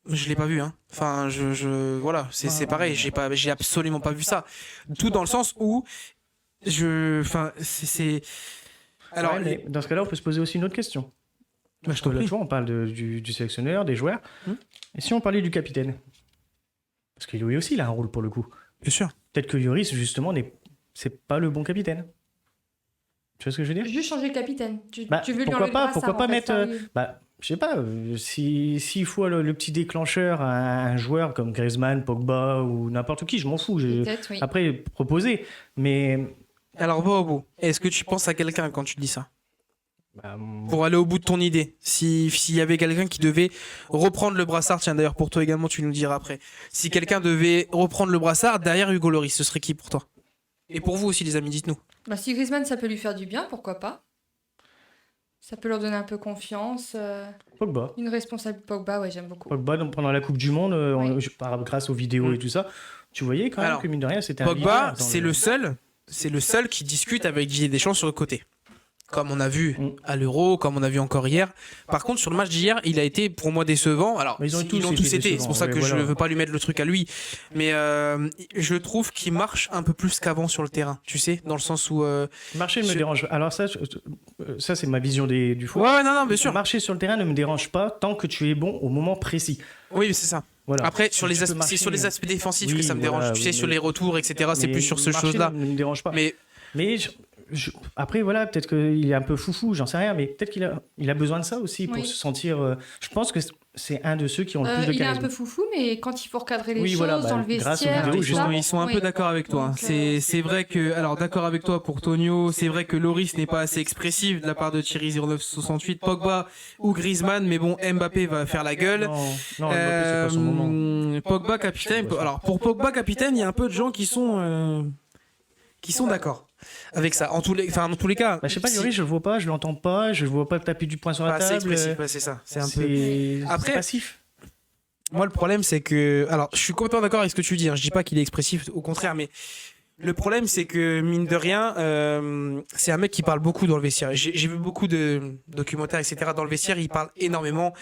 Je l'ai pas vu, hein. Enfin, voilà, c'est pareil, j'ai absolument pas vu ça. Tout dans le sens où, enfin, c'est. Alors, Ouais, mais dans ce cas-là, on peut se poser aussi une autre question. bah, je t'en Là, prie. tu vois, on parle du sélectionneur, des joueurs. Et si on parlait du capitaine? Parce que lui aussi, il a un rôle pour le coup. Bien sûr. Peut-être que Lloris, justement, c'est pas le bon capitaine. Tu vois ce que je veux dire? Juste changer le capitaine. Tu veux lui pourquoi enlever le pas, brassard, pourquoi en pas fait, mettre... ça, oui. je sais pas, s'il faut le petit déclencheur à un joueur comme Griezmann, Pogba ou n'importe qui, je m'en fous. Peut-être, oui. Après, proposer. Mais... Alors, va au bout. Est-ce que tu penses à quelqu'un quand tu dis ça? bah, Pour aller au bout de ton idée. S'il y avait quelqu'un qui devait reprendre le brassard, tiens d'ailleurs pour toi également tu nous le diras après. Si quelqu'un devait reprendre le brassard derrière Hugo Lloris, ce serait qui pour toi? Et pour vous aussi les amis, dites-nous. Bah, si Griezmann, ça peut lui faire du bien, pourquoi pas? Ça peut leur donner un peu confiance. Pogba. Une responsabilité. Pogba, ouais, j'aime beaucoup. Pogba, donc, pendant la Coupe du Monde, grâce aux vidéos et tout ça, tu voyais quand même Alors, que mine de rien, c'était un Pogba, leader dans c'est le seul qui discute avec Didier Deschamps sur le côté. Comme on a vu Mm. à l'Euro, comme on a vu encore hier. Par contre, sur le match d'hier, il a été pour moi décevant. Alors, Mais ils ont ils tous l'ont été tous été. décevants, C'est pour ça ouais, que je voilà. veux pas lui mettre le truc à lui. Mais je trouve qu'il marche un peu plus qu'avant sur le terrain. Tu sais, dans le sens où. Marcher me je- dérange. Alors ça c'est ma vision du foot. Ouais, non, bien sûr. Marcher sur le terrain ne me dérange pas tant que tu es bon au moment précis. Oui, c'est ça. Voilà. Après, sur les Tu peux aspects, c'est marcher, sur les mais- aspects défensifs Oui, que ça me voilà, dérange. Tu sais, oui, sur mais- les retours, etc. C'est Mais plus sur ce marcher chose-là. ne me dérange pas. Mais Après, voilà, peut-être qu'il est un peu foufou, j'en sais rien, mais peut-être qu'il a besoin de ça aussi pour Oui. se sentir. Je pense que c'est un de ceux qui ont le plus de Il est un charisme. peu foufou, mais quand il faut recadrer les Oui, choses voilà, dans le grâce aux vestiaire, vidéos, tout justement, ça, ils sont un peu oui. d'accord avec toi. Donc, C'est vrai que, alors d'accord avec toi pour Tonio, c'est vrai que Loris n'est pas assez expressif de la part de Thierry 0968, Pogba ou Griezmann, mais bon, Mbappé va faire la gueule. Non, Mbappé, c'est pas son moment. Pogba capitaine. Alors pour Pogba capitaine, il y a un peu de gens qui sont d'accord avec ça. Dans tous les cas. Bah, je sais pas, si- Lloris, je le vois pas, je l'entends pas, je le vois pas taper du poing sur la pas assez table. expressif, ouais, c'est ça. C'est un peu. C'est Après- passif. Moi, le problème, c'est que. Alors, je suis complètement d'accord avec ce que tu dis. Hein. Je dis pas qu'il est expressif, au contraire, mais le problème, c'est que, mine de rien, c'est un mec qui parle beaucoup dans le vestiaire. J'ai vu beaucoup de documentaires, etc. dans le vestiaire. Il parle énormément.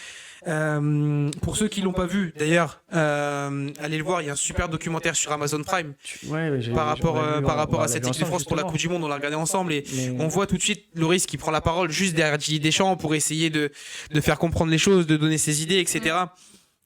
Pour ceux qui l'ont pas vu, d'ailleurs, allez le voir. Il y a un super documentaire sur Amazon Prime Ouais, par rapport à on cette l'a vu équipe de France ensemble, pour la justement. Coupe du Monde. On l'a regardé ensemble et Mais- on voit tout de suite Loris qui prend la parole juste derrière Didier Deschamps pour essayer de faire comprendre les choses, de donner ses idées, etc.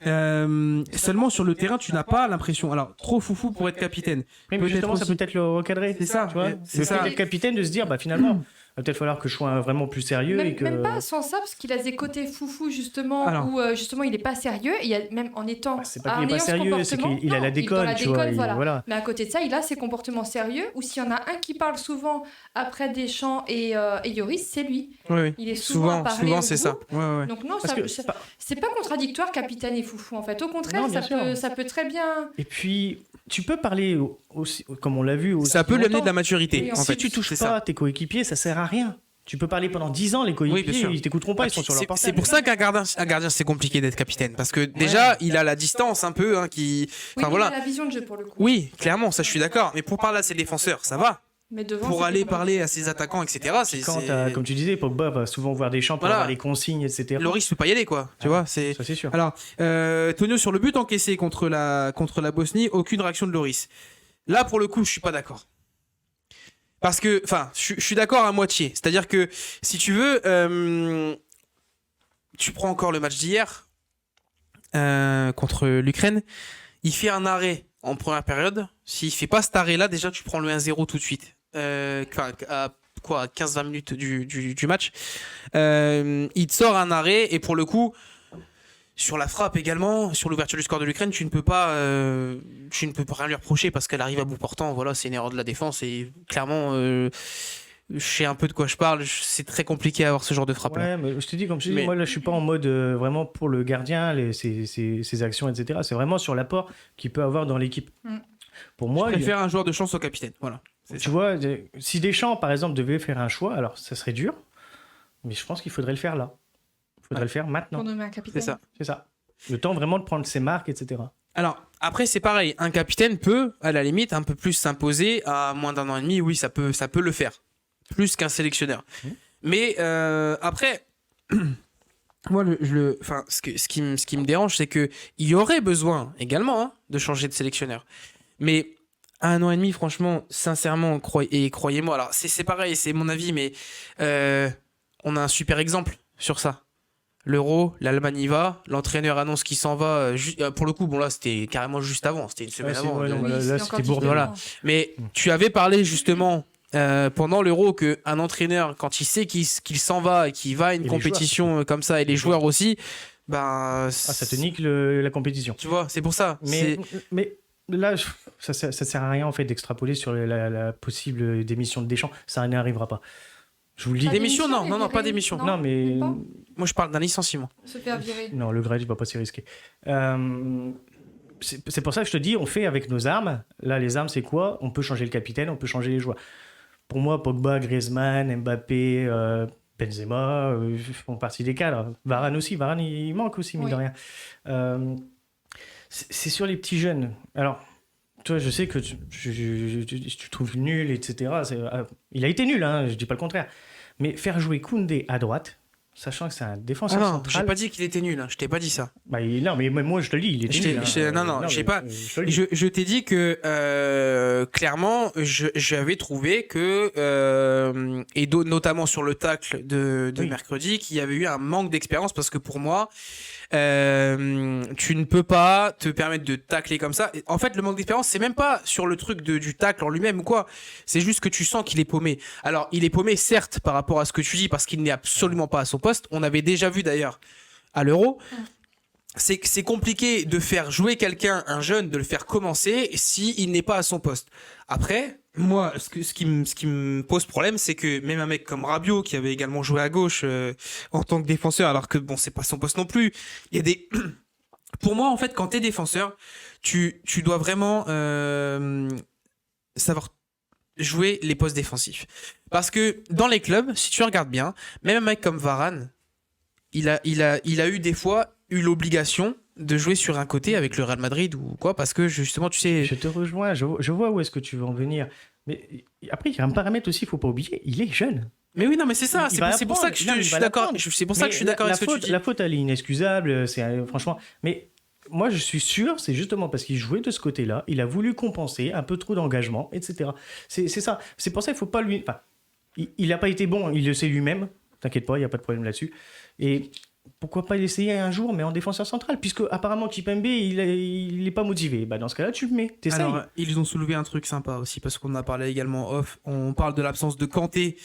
Seulement sur le terrain, tu n'as pas l'impression. Alors, trop foufou pour être capitaine. Oui, mais Peut-être justement, ça aussi. peut être le recadrer. C'est ça, Tu vois, c'est le ça. fait d'être capitaine, de se dire, bah finalement, va peut-être falloir que je sois vraiment plus sérieux et que. Même pas sans ça, parce qu'il a des côtés foufou, justement, Alors. où justement il est pas sérieux. Et il y a même en étant. Bah, c'est pas en qu'il est pas ayant ce sérieux, c'est comportement- qu'il a Non, la il est dans déconne, la tu vois. déconne, voilà. Voilà. Mais à côté de ça, il a ses comportements sérieux, ou s'il y en a un qui parle souvent après Deschamps et Lloris, c'est lui. Oui, oui. Il est souvent à parler au c'est ça. groupe. Ouais, ouais. Donc non, Parce que- c'est pas contradictoire, capitaine et foufou, en fait. Au contraire, Non, bien sûr. ça peut très bien... Et puis, tu peux parler aussi, comme on l'a vu. Ça peut lui amener de la maturité. Oui, en Si fait. tu touches C'est pas ça. tes coéquipiers, ça sert à rien. Tu peux parler pendant 10 ans, les Oui, bien coéquipiers, sûr. ils t'écouteront pas, ils sont sur leur C'est portable. pour ça qu'un gardien, c'est compliqué d'être capitaine. Parce que déjà, il a la distance un peu. Hein, Oui, Enfin, il voilà. a la vision de jeu, pour le coup. Oui, clairement, ça je suis d'accord. Mais pour parler à ses défenseurs, ça va. Mais devant, Pour c'est aller plus parler à ses attaquants, etc. Quand comme tu disais, Pogba va souvent voir des champs pour Voilà. avoir les consignes, etc. Loris peut pas y aller, quoi. Tu vois, c'est. Ça, c'est sûr. Alors, Tonio, sur le but encaissé contre la Bosnie, aucune réaction de Loris. Là, pour le coup, je suis pas d'accord. Parce que, enfin, je suis d'accord à moitié. C'est-à-dire que, si tu veux, tu prends encore le match d'hier contre l'Ukraine, il fait un arrêt en première période. S'il fait pas cet arrêt-là, déjà, tu prends le 1-0 tout de suite. À 15-20 minutes du match. Il te sort un arrêt, et pour le coup, sur la frappe également, sur l'ouverture du score de l'Ukraine, tu ne peux pas rien lui reprocher parce qu'elle arrive à bout portant. Voilà, c'est une erreur de la défense, et clairement, je sais un peu de quoi je parle. C'est très compliqué à avoir ce genre de frappe. Ouais, mais je te dis, comme je te dis, Mais- moi là, je suis pas en mode vraiment pour le gardien, ses actions, etc. C'est vraiment sur l'apport qu'il peut avoir dans l'équipe. Mm. Pour Je moi, préfère un joueur de chance au capitaine. Voilà. C'est tu ça. vois, si Deschamps, par exemple, devait faire un choix, alors ça serait dur, mais je pense qu'il faudrait le faire là. Il faudrait Ouais. le faire maintenant. Pour nommer un capitaine. C'est ça. C'est ça. Le temps vraiment de prendre ses marques, etc. Alors, après, c'est pareil. Un capitaine peut, à la limite, un peu plus s'imposer à moins d'1 an et demi. Oui, ça peut le faire. Plus qu'un sélectionneur. Mais après, moi, enfin, ce qui me dérange, c'est qu'il y aurait besoin également de changer de sélectionneur. Mais à 1 an et demi, franchement, sincèrement, croyez-moi, alors c'est pareil, c'est mon avis, mais on a un super exemple sur ça. L'Euro, l'Allemagne y va, l'entraîneur annonce qu'il s'en va. Pour le coup, bon là, c'était carrément juste avant, c'était une semaine Ouais, c'est- avant. ouais, non, Oui, là, c'est c'était encore Bourdieu. différent. Mais tu avais parlé justement pendant l'Euro qu'un entraîneur, quand il sait qu'il s'en va et qu'il va à une Et les compétition comme ça, et les joueurs aussi, ben. Ça te nique la compétition. Tu vois, c'est pour ça. Mais là, ça sert à rien en fait d'extrapoler sur la possible démission de Deschamps. Ça n'arrivera pas. Je vous le dis. Pas Démission, non, mais non, non, pas virer, démission. Non, mais même pas Moi, je parle d'un licenciement. Se faire virer. non, le Grèce va pas s'y risquer. C'est pour ça que je te dis, on fait avec nos armes. Là, les armes, c'est quoi? On peut changer le capitaine, on peut changer les joueurs. Pour moi, Pogba, Griezmann, Mbappé, Benzema font partie des cadres. Varane aussi. Varane, il manque aussi, mine Oui. de rien. C'est sur les petits jeunes. Alors, toi, je sais que tu trouves nul, etc. Il a été nul, hein, je dis pas le contraire. Mais faire jouer Koundé à droite, sachant que c'est un Ah défenseur non, central... j'ai pas dit qu'il était nul, hein, je t'ai pas dit ça. Bah, non, mais même moi, je te le dis, il était nul. Non, j'ai mais, pas- je te le dis. Je t'ai dit que clairement, j'avais trouvé que, notamment sur le tacle de Oui. mercredi, qu'il y avait eu un manque d'expérience parce que pour moi, tu ne peux pas te permettre de tacler comme ça. Et en fait, le manque d'expérience, c'est même pas sur le truc du tacle en lui-même ou quoi. C'est juste que tu sens qu'il est paumé. Alors, il est paumé, certes, par rapport à ce que tu dis, parce qu'il n'est absolument pas à son poste. On avait déjà vu d'ailleurs à l'Euro. C'est compliqué de faire jouer quelqu'un, un jeune, de le faire commencer s'il n'est pas à son poste. Après, moi, ce qui me pose problème, c'est que même un mec comme Rabiot, qui avait également joué à gauche en tant que défenseur, alors que bon, c'est pas son poste non plus. Il y a des. Pour moi, en fait, quand t'es défenseur, tu dois vraiment savoir jouer les postes défensifs. Parce que dans les clubs, si tu regardes bien, même un mec comme Varane, il a eu des fois l'obligation de jouer sur un côté avec le Real Madrid ou quoi, parce que justement, tu sais. Je te rejoins, je vois où est-ce que tu veux en venir. Mais après, il y a un paramètre aussi, il faut pas oublier, il est jeune. Mais oui, non, mais c'est ça. Il va C'est pour ça que je apprendre. Non, il suis va d'accord. l'apprendre. C'est pour ça que je suis d'accord avec ce que tu dis. La faute, elle est inexcusable, franchement. Mais moi, je suis sûr, c'est justement parce qu'il jouait de ce côté-là, il a voulu compenser un peu trop d'engagement, etc. C'est ça. C'est pour ça qu'il faut pas lui... Enfin, il n'a pas été bon, il le sait lui-même. T'inquiète pas, il n'y a pas de problème là-dessus. Et pourquoi pas l'essayer un jour, mais en défenseur central, puisque apparemment Kipembe, il est pas motivé. Bah, dans ce cas-là, tu le mets, t'essayes. Alors, ils ont soulevé un truc sympa aussi, parce qu'on a parlé également off. On parle de l'absence de Kanté.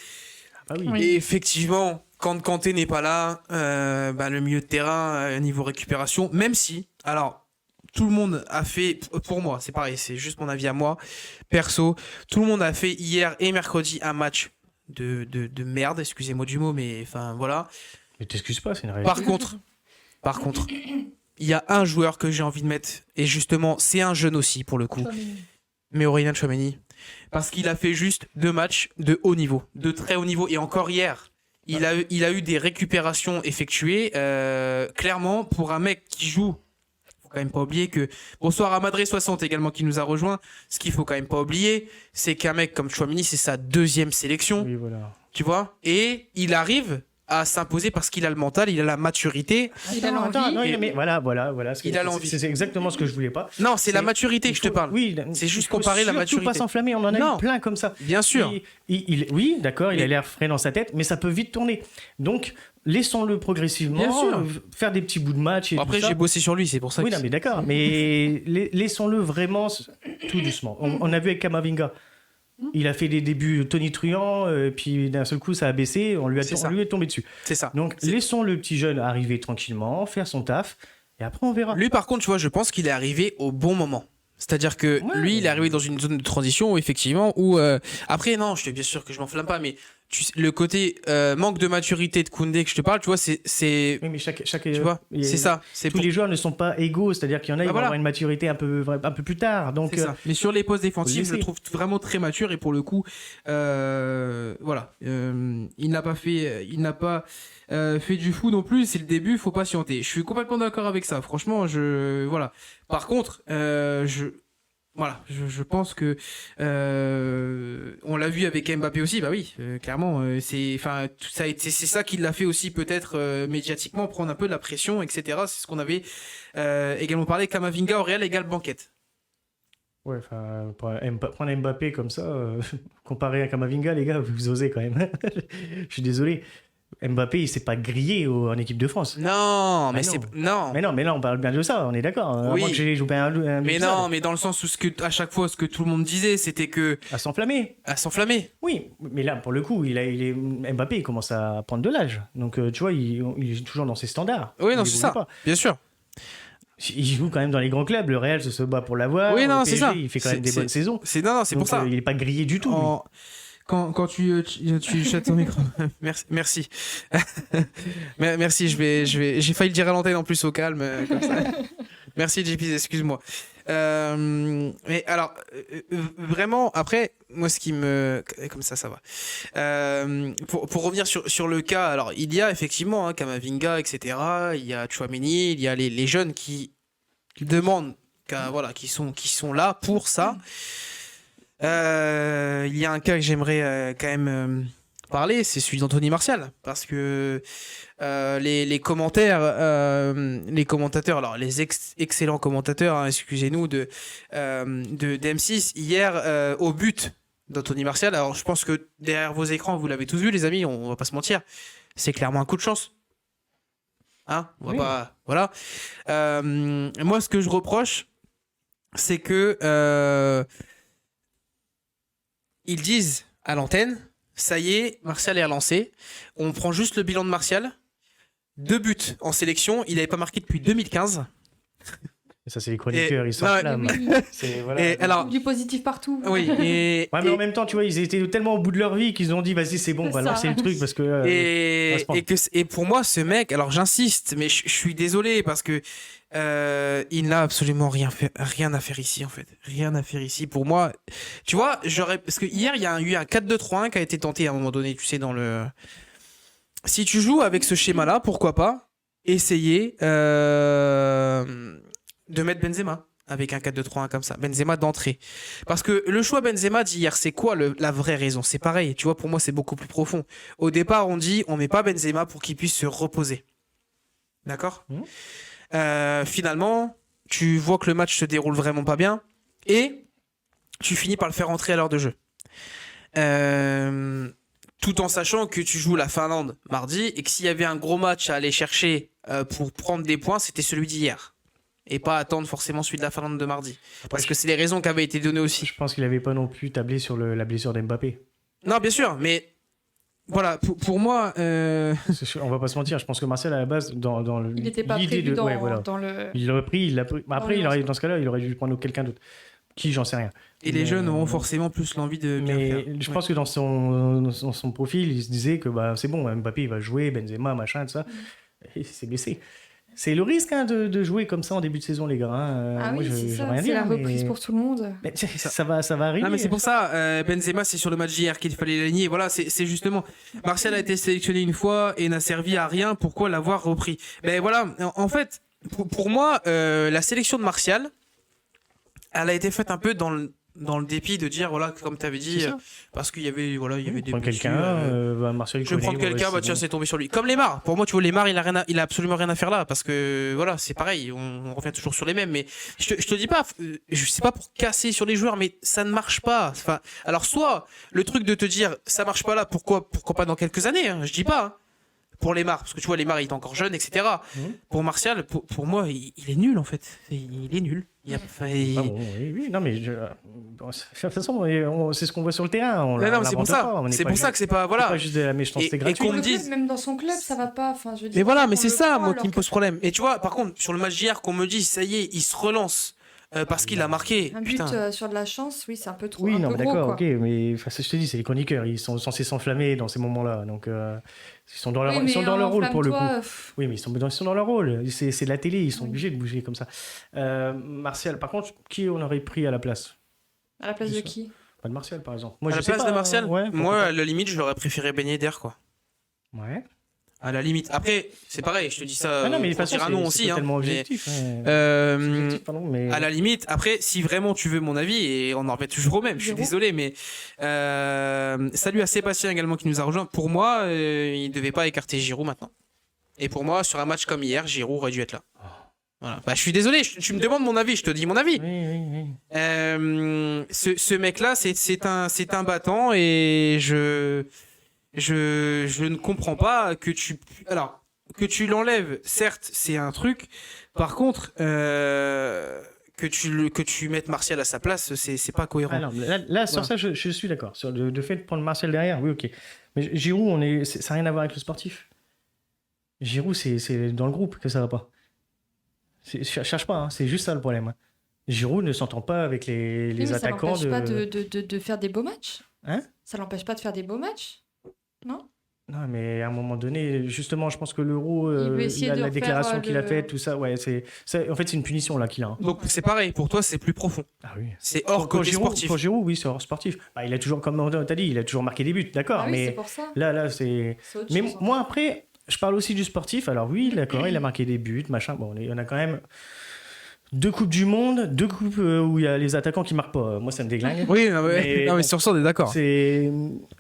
Ah oui. Oui. Et effectivement, quand Kanté n'est pas là, le milieu de terrain, niveau récupération, même si, alors, tout le monde a fait, pour moi, c'est pareil, c'est juste mon avis à moi, perso, tout le monde a fait hier et mercredi un match de merde, excusez-moi du mot, mais enfin voilà. Mais t'excuses pas, c'est une réalité. Par contre, il y a un joueur que j'ai envie de mettre, et justement, c'est un jeune aussi pour le coup, mais Aurélien Tchouaméni, parce qu'il a fait juste 2 matchs de haut niveau, de très haut niveau, et encore hier, il a eu des récupérations effectuées, clairement, pour un mec qui joue, faut quand même pas oublier que, bonsoir à Madré60 également qui nous a rejoint, ce qu'il faut quand même pas oublier, c'est qu'un mec comme Tchouaméni, c'est sa 2e sélection, Oui, voilà. tu vois, et il arrive à s'imposer parce qu'il a le mental, il a la maturité. Il a l'envie. non, et- mais voilà. Il a l'envie. C'est exactement ce que je voulais pas. Non, c'est la maturité que je te parle. Oui, C'est juste il faut comparer la surtout maturité. pas s'enflammer, on en a Non. eu plein comme ça. Bien sûr. Oui, d'accord, il Mais- a l'air frais dans sa tête, mais ça peut vite tourner. Donc, laissons-le progressivement, Bien sûr. faire des petits bouts de match et Après, tout ça. j'ai bossé sur lui, c'est pour ça Oui, que non, mais d'accord, mais laissons-le vraiment tout doucement. On a vu avec Kamavinga. Il a fait des débuts tonitruants, puis d'un seul coup, ça a baissé, on lui C'est ça. est tombé dessus. c'est ça. Donc, laissons le petit jeune arriver tranquillement, faire son taf, et après, on verra. Lui, par contre, tu vois, je pense qu'il est arrivé au bon moment. C'est-à-dire que Ouais. lui, il est arrivé dans une zone de transition, effectivement, où... Après, non, je suis bien sûr que je m'enflamme pas, mais le côté manque de maturité de Koundé que je te parle, tu vois, c'est Oui, mais chaque tu vois, c'est ça. C'est Tous pour- les joueurs ne sont pas égaux, c'est-à-dire qu'il y en a, ils vont voilà. avoir une maturité un peu plus tard. Donc, C'est ça. Mais sur les postes défensifs, faut je le laisser. trouve vraiment très mature et pour le coup, voilà, il n'a pas fait du fou non plus. C'est le début, faut patienter. Je suis complètement d'accord avec ça. Franchement, voilà. Par contre, je pense que on l'a vu avec Mbappé aussi. Bah oui, clairement, c'est ça qui l'a fait aussi peut-être médiatiquement prendre un peu de la pression, etc. C'est ce qu'on avait également parlé. Kamavinga au Real égale banquette. ouais, enfin, prendre Mbappé comme ça, comparé à Kamavinga, les gars, vous osez quand même. Je suis désolé. Mbappé, il s'est pas grillé en équipe de France. Non, mais non. c'est non. Mais là, on parle bien de ça, on est d'accord. Oui. Avant que j'ai joué un Mais non, mais dans le sens où à chaque fois, ce que tout le monde disait, c'était que à s'enflammer. à s'enflammer. Oui, mais là, pour le coup, Mbappé, il commence à prendre de l'âge. Donc, tu vois, il est toujours dans ses standards. Oui, non, Il c'est évolue ça. pas. Bien sûr. Il joue quand même dans les grands clubs. Le Real se bat pour l'avoir. Oui, non, Au c'est PSG, ça. Il fait quand même des C'est- bonnes saisons. C'est pour Donc, ça. il est pas grillé du tout. lui. Quand tu jettes ton micro. Merci. Merci, j'ai failli le dire à l'antenne en plus au calme, comme ça. Merci JP, excuse-moi. Mais alors, vraiment, après, moi ce qui me... Comme ça va. Pour revenir sur le cas, alors il y a effectivement Kamavinga, etc. Il y a Tchouaméni, il y a les jeunes qui demandent, voilà, qui sont là pour ça. Il y a un cas que j'aimerais quand même parler, c'est celui d'Anthony Martial, parce que les commentateurs, alors les excellents commentateurs, excusez-nous, de d'M6 hier au but d'Anthony Martial. Alors je pense que derrière vos écrans, vous l'avez tous vu, les amis, on va pas se mentir, c'est clairement un coup de chance. Hein, on va Oui. pas, voilà. Moi, ce que je reproche, c'est que ils disent à l'antenne, ça y est, Martial est relancé. On prend juste le bilan de Martial. 2 buts en sélection. Il n'avait pas marqué depuis 2015. Ça, c'est les chroniqueurs, ils non, s'enflamment. Oui. C'est- voilà. Et alors, Du positif partout. oui. Et, Ouais, mais en même temps, tu vois, ils étaient tellement au bout de leur vie qu'ils ont dit, vas-y, c'est bon, on va C'est ça. lancer le truc parce que. on va et, se prendre. et pour moi, ce mec, alors j'insiste, mais je suis désolé parce que il n'a absolument rien à faire ici en fait. Rien à faire ici. Pour moi, tu vois, parce que hier, il y a eu un 4-2-3-1 qui a été tenté à un moment donné, tu sais, dans le. Si tu joues avec ce schéma-là, pourquoi pas essayer de mettre Benzema avec un 4-2-3-1 comme ça. Benzema d'entrée. Parce que le choix Benzema d'hier, c'est quoi la vraie raison? C'est pareil, tu vois, pour moi, c'est beaucoup plus profond. Au départ, on dit, on met pas Benzema pour qu'il puisse se reposer. D'accord? Finalement, tu vois que le match se déroule vraiment pas bien et tu finis par le faire entrer à l'heure de jeu. Tout en sachant que tu joues la Finlande mardi et que s'il y avait un gros match à aller chercher pour prendre des points, c'était celui d'hier. Et pas attendre forcément celui de la Finlande de mardi. Parce que c'est les raisons qui avaient été données aussi. Je pense qu'il n'avait pas non plus tablé sur la blessure d'Mbappé. Non, bien sûr, mais voilà, pour moi... On va pas se mentir, je pense que Martial, à la base, dans Il n'était pas l'idée prévu dans, ouais, voilà. dans le. Il l'aurait pris, il l'a pris. Après, dans ce cas-là, il aurait dû prendre quelqu'un d'autre. Qui, j'en sais rien. Et les Mais, jeunes auront forcément plus l'envie de bien Mais faire. je Ouais. pense que dans son profil, il se disait que bah, c'est bon, Mbappé il va jouer, Benzema, machin, tout ça. Et il s'est blessé. C'est le risque de jouer comme ça en début de saison, les gars. Hein. Ah Moi, oui, je c'est j'ai ça. rien C'est dit. la hein, reprise mais... pour tout le monde. mais ça va arriver. Non, mais c'est pour ça, Benzema, c'est sur le match d'hier qu'il fallait l'aligner. Voilà, c'est justement. Martial a été sélectionné une fois et n'a servi à rien. Pourquoi l'avoir repris? Ben voilà, en fait, pour moi, la sélection de Martial, elle a été faite un peu dans le dépit de dire, voilà, comme tu avais dit, C'est ça. parce qu'il y avait, voilà, il y avait des Prendre blessures, quelqu'un, Martial, il je vais connaît, prendre quelqu'un, ouais, bah c'est tiens, bon. c'est tombé sur lui. Comme Lemar. Pour moi, tu vois, Lemar, il a absolument rien à faire là. Parce que, voilà, c'est pareil. On revient toujours sur les mêmes. Mais je te dis pas, je sais pas pour casser sur les joueurs, mais ça ne marche pas. Enfin, alors, soit le truc de te dire, ça marche pas là, pourquoi pas dans quelques années, hein, je dis pas. Hein. Pour Lemar, parce que tu vois, Lemar, il est encore jeune, etc. Mhm. Pour Martial, pour moi, il est nul, en fait. Il est nul. Enfin, Ah bon, oui, non, mais bon, de toute façon, c'est ce qu'on voit sur le terrain. On non, on mais c'est pour l'invente ça. pas, on n'est C'est pas pour ça juste- que c'est pas, c'est voilà. pas juste de la méchanceté Et gratuite. qu'on me Le club, dise- même dans son club, ça va pas. Enfin, je veux dire, Mais voilà, mais on c'est le ça, prend moi, alors qui me que- pose problème. Et tu vois, par contre, sur le match d'hier, qu'on me dit, ça y est, il se relance parce qu'il a marqué. Un but Putain. sur de la chance, oui, c'est un peu trop. Oui, un non, peu mais gros, d'accord, quoi. ok, mais enfin, je te dis, c'est les chroniqueurs, ils sont censés s'enflammer dans ces moments-là, donc ils sont dans leur, Oui, ils mais sont dans leur rôle pour le coup. enflamme-toi, Oui, mais ils sont dans leur rôle, c'est de la télé, ils sont obligés de bouger comme ça. Martial, par contre, qui on aurait pris à la place? à la place de C'est qui? Pas de Martial, par exemple. Moi, À je la sais place pas, de Martial, ouais, pourquoi moi, pas. à la limite, je l'aurais préféré Ben Yedder, quoi. Ouais. À la limite. Après, c'est pareil, je te dis ça Ah non, mais de pour toute façon, dire un nom c'est aussi. Hein, totalement mais, objectif. Ouais. C'est euh, objectif, pardon, mais... à la limite, après, si vraiment tu veux mon avis, et on en revient toujours au même, je suis Giroud. désolé, mais salut à Sébastien également qui nous a rejoint. Pour moi, il ne devait pas écarter Giroud maintenant. Et pour moi, sur un match comme hier, Giroud aurait dû être là. Voilà. Bah, je suis désolé, tu me demandes mon avis, je te dis mon avis. Oui. Ce mec-là, c'est un battant et je ne comprends pas que tu. Alors, que tu l'enlèves, certes, c'est un truc. Par contre, que tu mettes Martial à sa place, c'est pas cohérent. Ah non, là, sur Voilà. ça, je suis d'accord. Sur le fait de prendre Martial derrière, oui, ok. Mais Giroud, ça n'a rien à voir avec le sportif. Giroud, c'est dans le groupe que ça va pas. Cherche pas, hein, c'est juste ça le problème. hein. Giroud ne s'entend pas avec les Oui, mais ça attaquants l'empêche de... pas de faire des beaux matchs. Hein? Ça l'empêche pas de faire des beaux matchs. Non? Non, mais à un moment donné, justement, je pense que l'Euro, Il veut essayer de la refaire, déclaration qu'il a le- faite, tout ça, ouais, en fait, c'est une punition là qu'il a. hein. Donc c'est pareil, pour toi, c'est plus profond. Ah oui. C'est hors côté sportif. Pour Giroud, oui, c'est hors sportif. Bah, il a toujours, comme t'as dit, il a toujours marqué des buts, d'accord, Ah oui, c'est mais pour ça. là, c'est... C'est autre Mais chose, hein. moi, après, je parle aussi du sportif. Alors oui, d'accord, il a marqué des buts, machin. Bon, on a quand même 2 Coupes du Monde, 2 Coupes où il y a les attaquants qui marquent pas. Moi, ça me déglingue. Oui, non, Mais non, mais bon. sur ça, on est d'accord. C'est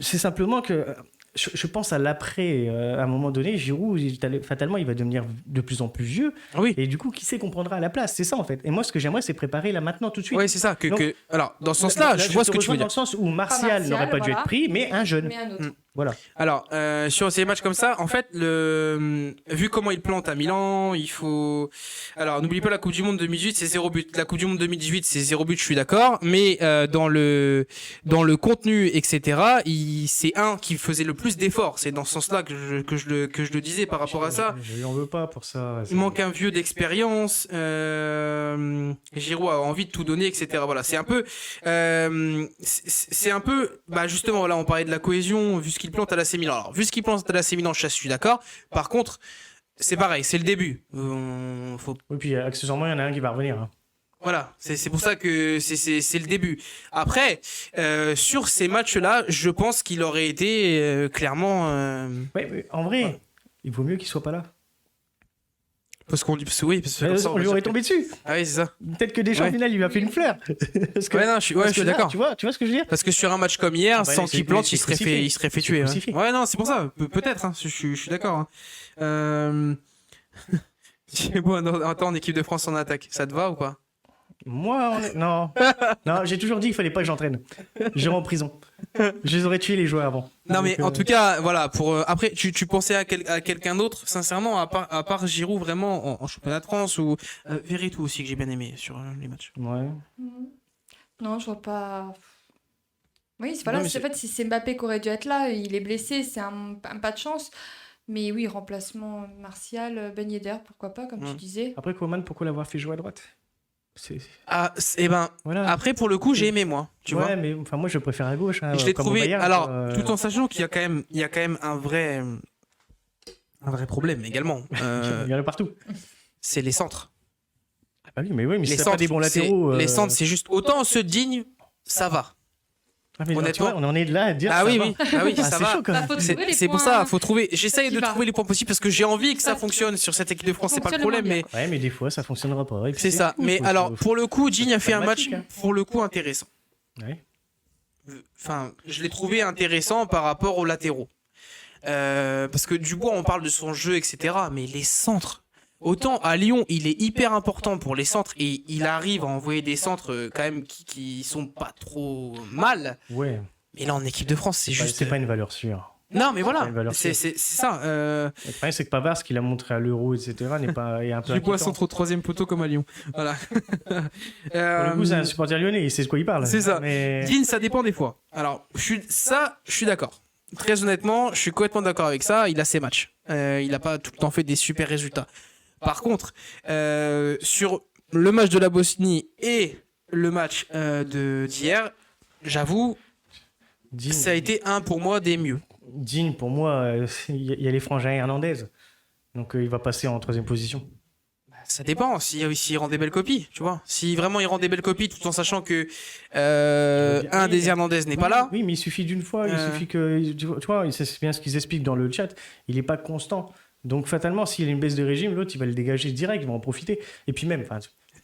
simplement que je pense à l'après. À un moment donné, Giroud, fatalement, il va devenir de plus en plus vieux. Oui. Et du coup, qui c'est qu'on prendra à la place? C'est ça, en fait. Et moi, ce que j'aimerais, c'est préparer là maintenant, tout de suite. Oui, c'est ça. Donc, alors, dans ce sens-là, je vois ce que tu veux Dans dire. le sens où Martial Martial, n'aurait pas dû voilà. être pris, mais un jeune. Mais un autre. Voilà. Alors, sur ces matchs comme ça, en fait, vu comment il plante à Milan, il faut. Alors, n'oublie pas la Coupe du Monde 2018, c'est 0 but. La Coupe du Monde 2018, c'est 0 but, je suis d'accord. Mais dans le contenu, etc., c'est un qui faisait le plus d'efforts. C'est dans ce sens-là que je le disais par rapport à ça. Je lui en veux pas pour ça. Il manque un vieux d'expérience. Giroud a envie de tout donner, etc. Voilà, c'est un peu, bah justement, là, on parlait de la cohésion, vu ce qu'il plante à l'AC Milan. Alors, vu ce qu'il plante à l'AC Milan, je suis d'accord. Par contre, c'est pareil, c'est le début. Faut Oui, puis accessoirement, il y en a un qui va revenir. hein. Voilà, c'est pour ça que c'est le début. Après, sur ces matchs-là, je pense qu'il aurait été clairement Ouais, mais en vrai, Ouais. il vaut mieux qu'il soit pas là. parce qu'on dit oui, parce que comme ça, on va lui dire aurait que- tombé dessus. Ah oui, c'est ça. Peut-être que Deschamps, Ouais. au final, il lui a fait une fleur. Parce que, Ouais, non, je parce suis que là, d'accord. Tu vois ce que je veux dire? Parce que sur un match comme hier, Ah bah, sans c'est- qu'il plante, c'est il serait crucifié. fait C'est tuer. crucifié. Ouais, non, c'est pour ça. Peut-être. Hein, je suis d'accord. Hein. C'est bon, attends, en équipe de France en attaque, ça te va ou pas? Moi, non. Non, j'ai toujours dit qu'il fallait pas que j'entraîne. J'irai en prison. Je les aurais tués, les joueurs, avant. Non, Donc, mais en tout cas, voilà. Après, tu pensais à quelqu'un d'autre, sincèrement, à part Giroud, vraiment en championnat de France ou Veretout aussi que j'ai bien aimé sur les matchs. Ouais. Mhm. Non, je vois pas. Oui, voilà, Non, mais en fait, si c'est Mbappé qui aurait dû être là, il est blessé, c'est un pas de chance. Mais oui, remplacement Martial, Ben Yedder, pourquoi pas, comme tu disais. Après, Koeman, pourquoi l'avoir fait jouer à droite? Ah, et ben, Voilà. après, pour le coup, j'ai aimé, moi. Tu vois? Ouais, mais enfin, moi, je préfère à gauche. hein, Je l'ai comme au trouvé. Bayern, Alors, quoi. tout en sachant qu'il y a quand même un vrai problème également. Il y en a partout. C'est les centres. Ah bah oui, mais Les si t'as pas des bons c'est- latéraux. les centres, c'est juste autant ceux dignes, ça va. Ah, mais honnêtement- tu vois, on en est là à dire. Ah ça oui, va. oui, ah oui, Ah, ça c'est va. chaud quand même. Faut C'est trouver les c'est pour points, ça, hein. faut trouver. J'essaye Qui de va. trouver les points possibles parce que j'ai envie que ça Ouais. fonctionne sur cette équipe de France. C'est pas le Fonctionne problème, moins mais Ouais, mais des fois, ça fonctionnera pas. Et puis c'est ça. tout, Mais faut- alors, faut- pour le coup, Digne a fait un match pragmatique, hein. pour le coup intéressant. Ouais. Enfin, je l'ai trouvé intéressant par rapport aux latéraux. Parce que Dubois, on parle de son jeu, etc. Mais les centres, autant à Lyon, il est hyper important pour les centres et il arrive à envoyer des centres quand même qui sont pas trop mal. Ouais. Mais là, en équipe de France, c'est juste. C'est pas une valeur sûre. Non, mais C'est pas voilà, une valeur c'est ça. Le problème, c'est que Pavard, ce qu'il a montré à l'Euro, etc., est un peu Dubois inquiétant. centre au troisième poteau comme à Lyon. Voilà. Pour le coup, c'est un supporter lyonnais, il sait de quoi il parle. C'est ça. Mais... Dean, ça dépend des fois. Alors, je suis d'accord. Très honnêtement, je suis complètement d'accord avec ça. Il a ses matchs. Il n'a pas tout le temps fait des super résultats. Par contre, sur le match de la Bosnie et le match d'hier, j'avoue, Dean, ça a été pour moi des mieux. Dean, pour moi, il y a les frangins Hernandez. Donc, il va passer en 3e position. Ça dépend, s'il rend des belles copies, tu vois. Si vraiment il rend des belles copies tout en sachant que un des Hernandez n'est pas là. Oui, mais il suffit d'une fois, il suffit que... Tu vois, c'est bien ce qu'ils expliquent dans le chat, il n'est pas constant. Donc fatalement, s'il y a une baisse de régime, l'autre, il va le dégager direct, il va en profiter. Et puis même,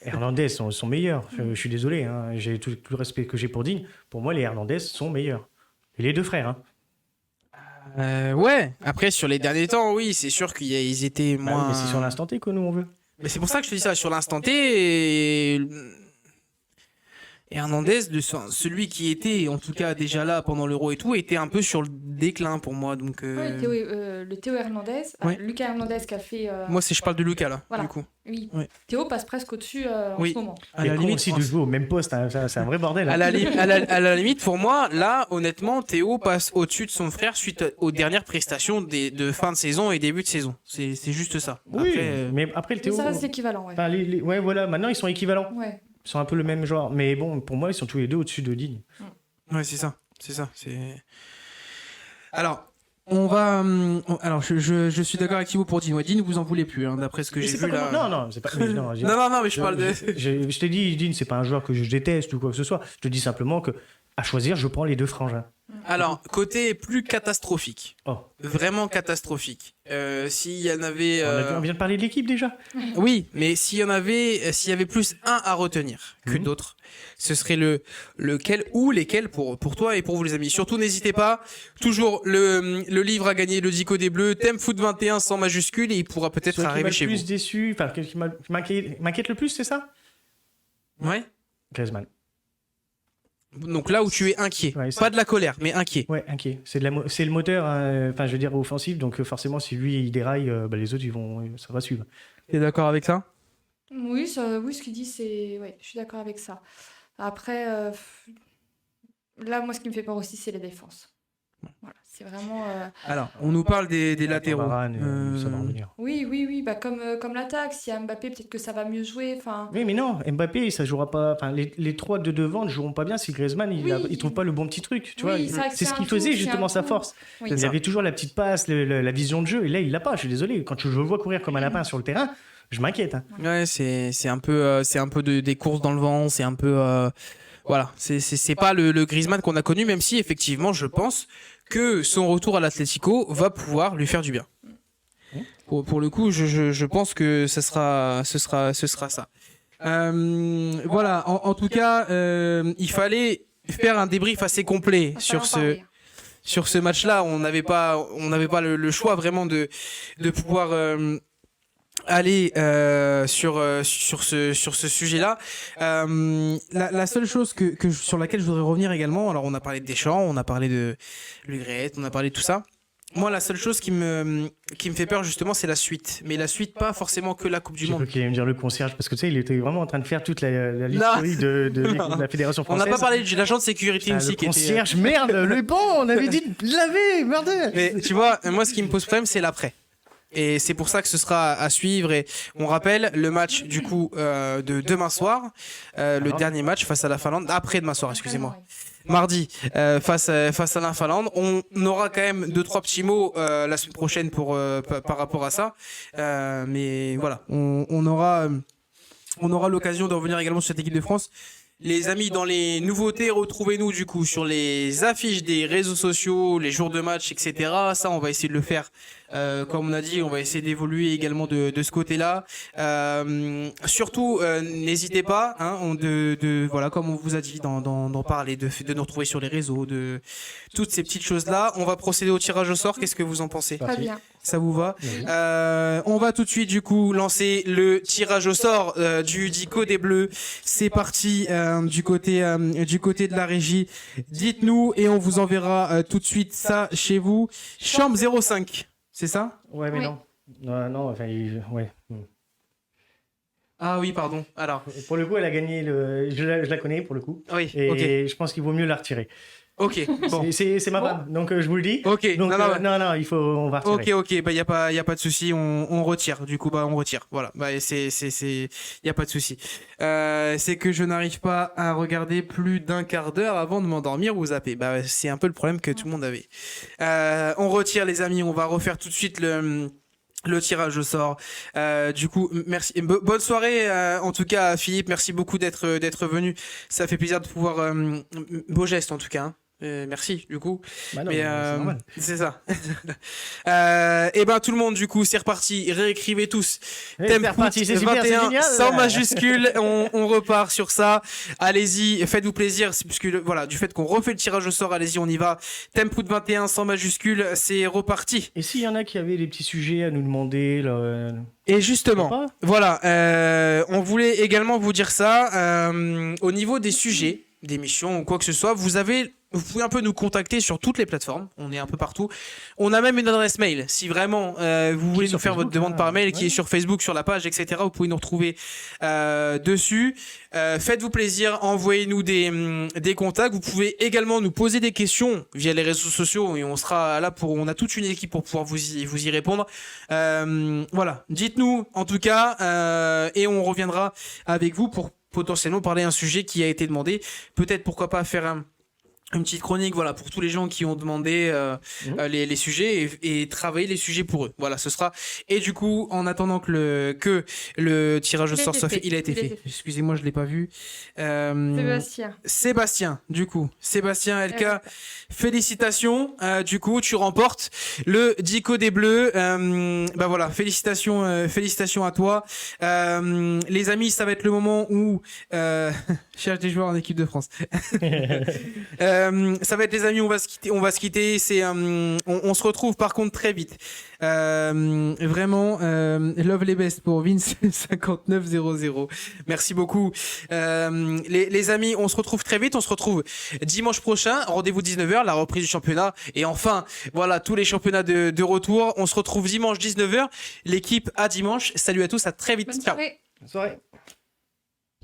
Hernandez sont meilleurs. Je suis désolé, hein, j'ai tout le respect que j'ai pour Digne. Pour moi, les Hernandez sont meilleurs. Et les deux frères, hein. Ouais, après sur les derniers temps, oui, c'est sûr qu'ils étaient Bah oui, moins... mais c'est sur l'instant T que nous on veut. Mais c'est pour ça que je te dis ça, sur l'instant T, et Hernandez, celui qui était en tout cas déjà là pendant l'Euro et tout, était un peu sur le déclin pour moi. Donc, Ouais, le Théo Hernandez, Ouais. Lucas Hernandez qui a fait. moi, je parle de Lucas là, Voilà. du coup. Oui. Ouais. Théo passe presque au-dessus Oui. en ce moment. À Et la con limite, aussi de jouer au même poste, hein, c'est un vrai bordel. à Hein. à la limite, pour moi, là, honnêtement, Théo passe au-dessus de son frère suite aux dernières prestations de fin de saison et début de saison. C'est juste ça. Oui, Après, mais après le Mais Théo... ça reste équivalent, ouais. Enfin, ouais, voilà, maintenant ils sont équivalents. Ouais. Ils sont un peu le même genre. Mais bon, pour moi, ils sont tous les deux au-dessus de Digne. ouais, c'est ça. Alors, on va. Alors, je suis d'accord avec Thibaut pour Dean. Ouais, Dean, vous en voulez plus, hein, d'après ce que Mais j'ai c'est vu pas là. comment- Non, c'est pas... mais non, Non, mais je parle de. Je t'ai dit, Dean, c'est pas un joueur que je déteste ou quoi que ce soit. Je te dis simplement que, à choisir, je prends les deux frangins. Alors, côté plus catastrophique. Oh. Vraiment catastrophique. S'il y en avait. On vient de parler de l'équipe déjà. Oui, mais s'il y avait plus un à retenir que Mhm. d'autres, ce serait lequel ou lesquels pour toi et pour vous les amis. Surtout n'hésitez pas, toujours le livre à gagner, le Dico des Bleus, Thème Foot 21 sans majuscule et il pourra peut-être Celui qui m'a arriver le chez plus vous. déçu, enfin, qui m'inquiète le plus, c'est ça? Ouais. Griezmann. Donc là où tu es inquiet, Ouais, c'est- pas de la colère, mais inquiet. Ouais, inquiet. C'est le moteur, hein, enfin, je veux dire, offensif. Donc, forcément, si lui, il déraille, bah, les autres, ça va suivre. T'es d'accord avec ça? Oui, ce qu'il dit, c'est. Ouais, je suis d'accord avec ça. Après, là, moi, ce qui me fait peur aussi, c'est les défenses. Voilà, c'est vraiment. Alors, on nous parle des latéraux. Varane, ça va revenir. Oui, bah, comme l'attaque, s'il y a Mbappé, peut-être que ça va mieux jouer. Enfin, Oui, mais non, Mbappé, ça jouera pas. Enfin, les trois de devant ne joueront pas bien si Griezmann, Oui. il trouve pas le bon petit truc. Tu Oui, vois, c'est vrai que c'est c'est ce un qu'il tout, faisait c'est justement un sa tout. force. oui. Il avait toujours la petite passe, la vision de jeu, et là, il l'a pas. Je suis désolé. Quand je le vois courir comme un lapin sur le terrain, je m'inquiète. Hein. Ouais, c'est un peu des courses dans le vent, c'est un peu voilà, c'est pas le Griezmann qu'on a connu, même si effectivement je pense que son retour à l'Atlético va pouvoir lui faire du bien. Pour le coup, je pense que ce sera ça. Voilà, en tout cas, il fallait faire un débrief assez complet Va sur falloir parler. sur ce match-là. On n'avait pas le choix vraiment de pouvoir aller sur ce sujet-là. La seule chose sur laquelle je voudrais revenir également, alors on a parlé de Deschamps, on a parlé de Le Gret, on a parlé de tout ça. Moi, la seule chose qui me fait peur justement, c'est la suite. Mais la suite, pas forcément que la Coupe du Je Monde. veux qu'il allait me dire le concierge, parce que tu sais, il était vraiment en train de faire toute la liste historique de la Fédération On n'a française. pas parlé de l'agent de sécurité Ah, aussi le qui était. concierge, merde, le bon, on avait dit de laver, merde. Mais tu vois, moi, ce qui me pose problème, c'est l'après. Et c'est pour ça que ce sera à suivre. Et on rappelle le match du coup de demain soir, le dernier match face à la Finlande, après demain soir, excusez-moi. Mardi face à la Finlande. On aura quand même 2-3 petits mots la semaine prochaine par rapport à ça. Mais voilà, on aura l'occasion de revenir également sur cette équipe de France. Les amis, dans les nouveautés, retrouvez-nous du coup sur les affiches des réseaux sociaux, les jours de match, etc. Ça, on va essayer de le faire Comme on a dit, on va essayer d'évoluer également de ce côté-là. Surtout, n'hésitez pas, hein, voilà, comme on vous a dit, d'en parler, de nous retrouver sur les réseaux, de toutes ces petites choses-là. On va procéder au tirage au sort. Qu'est-ce que vous en pensez? Très bien. Ça vous va? Vas-y. On va tout de suite du coup lancer le tirage au sort du Dico des Bleus. C'est parti du côté de la régie. Dites-nous et on vous enverra tout de suite ça chez vous. Chambre 05, c'est ça? Ouais, mais Oui. non. Non, non, enfin, ouais. Ah oui, pardon. Alors, Pour le coup, elle a gagné le. Je la connais pour le coup. oui, Et ok. je pense qu'il vaut mieux la retirer. Ok, bon. C'est ma femme, donc je vous le dis. Ok, Donc, non, non, non, on va retirer. ok, bah y a pas de souci, on retire. Du coup, bah on retire. Voilà, bah y a pas de souci. C'est que je n'arrive pas à regarder plus d'un quart d'heure avant de m'endormir ou zapper. Bah c'est un peu le problème que tout le monde avait. On retire les amis, on va refaire tout de suite le tirage au sort. Du coup, merci. Bonne soirée en tout cas, Philippe. Merci beaucoup d'être venu. Ça fait plaisir de pouvoir. Beau geste en tout cas. Hein. Merci du coup. Bah non, Mais c'est normal. c'est ça. Et ben tout le monde du coup c'est reparti. Réécrivez tous. Eh, Thème c'est reparti, c'est super, c'est 21 génial. sans majuscule. On repart sur ça. Allez-y, faites-vous plaisir. C'est puisque voilà, du fait qu'on refait le tirage au sort, allez-y, on y va. Thème 21 sans majuscule, c'est reparti. Et s'il y en a qui avaient des petits sujets à nous demander, là, Et justement, pas voilà, on voulait également vous dire ça. Au niveau des sujets, d'émissions ou quoi que ce soit, vous pouvez un peu nous contacter sur toutes les plateformes. On est un peu partout. On a même une adresse mail. Si vraiment vous voulez est nous sur faire votre Facebook, demande par mail, qui ouais. est sur Facebook, sur la page, etc., vous pouvez nous retrouver dessus. Faites-vous plaisir, envoyez-nous des contacts. Vous pouvez également nous poser des questions via les réseaux sociaux et on sera là on a toute une équipe pour pouvoir vous y répondre. Voilà, dites-nous en tout cas et on reviendra avec vous pour potentiellement parler d'un sujet qui a été demandé. Peut-être pourquoi pas faire une petite chronique, voilà, pour tous les gens qui ont demandé les sujets et travailler les sujets pour eux. Voilà, ce sera. Et du coup, en attendant que le tirage au Il a sort été soit fait. fait, il a été Il a fait. été fait. Excusez-moi, je l'ai pas vu. Sébastien. Sébastien, du coup, Sébastien LK, félicitations. Du coup, tu remportes le Dico des Bleus. Bah voilà, félicitations à toi. Les amis, ça va être le moment où cherche des joueurs en équipe de France. Ça va être les amis, on va se quitter. C'est on se retrouve par contre très vite. Vraiment, love les best pour Vince 5900. Merci beaucoup. Les amis, on se retrouve très vite. On se retrouve dimanche prochain. Rendez-vous 19h, la reprise du championnat. Et enfin, voilà, tous les championnats de retour. On se retrouve dimanche 19h. L'équipe à dimanche. Salut à tous, à très vite. Bonne Ciao. soirée. Bonne soirée.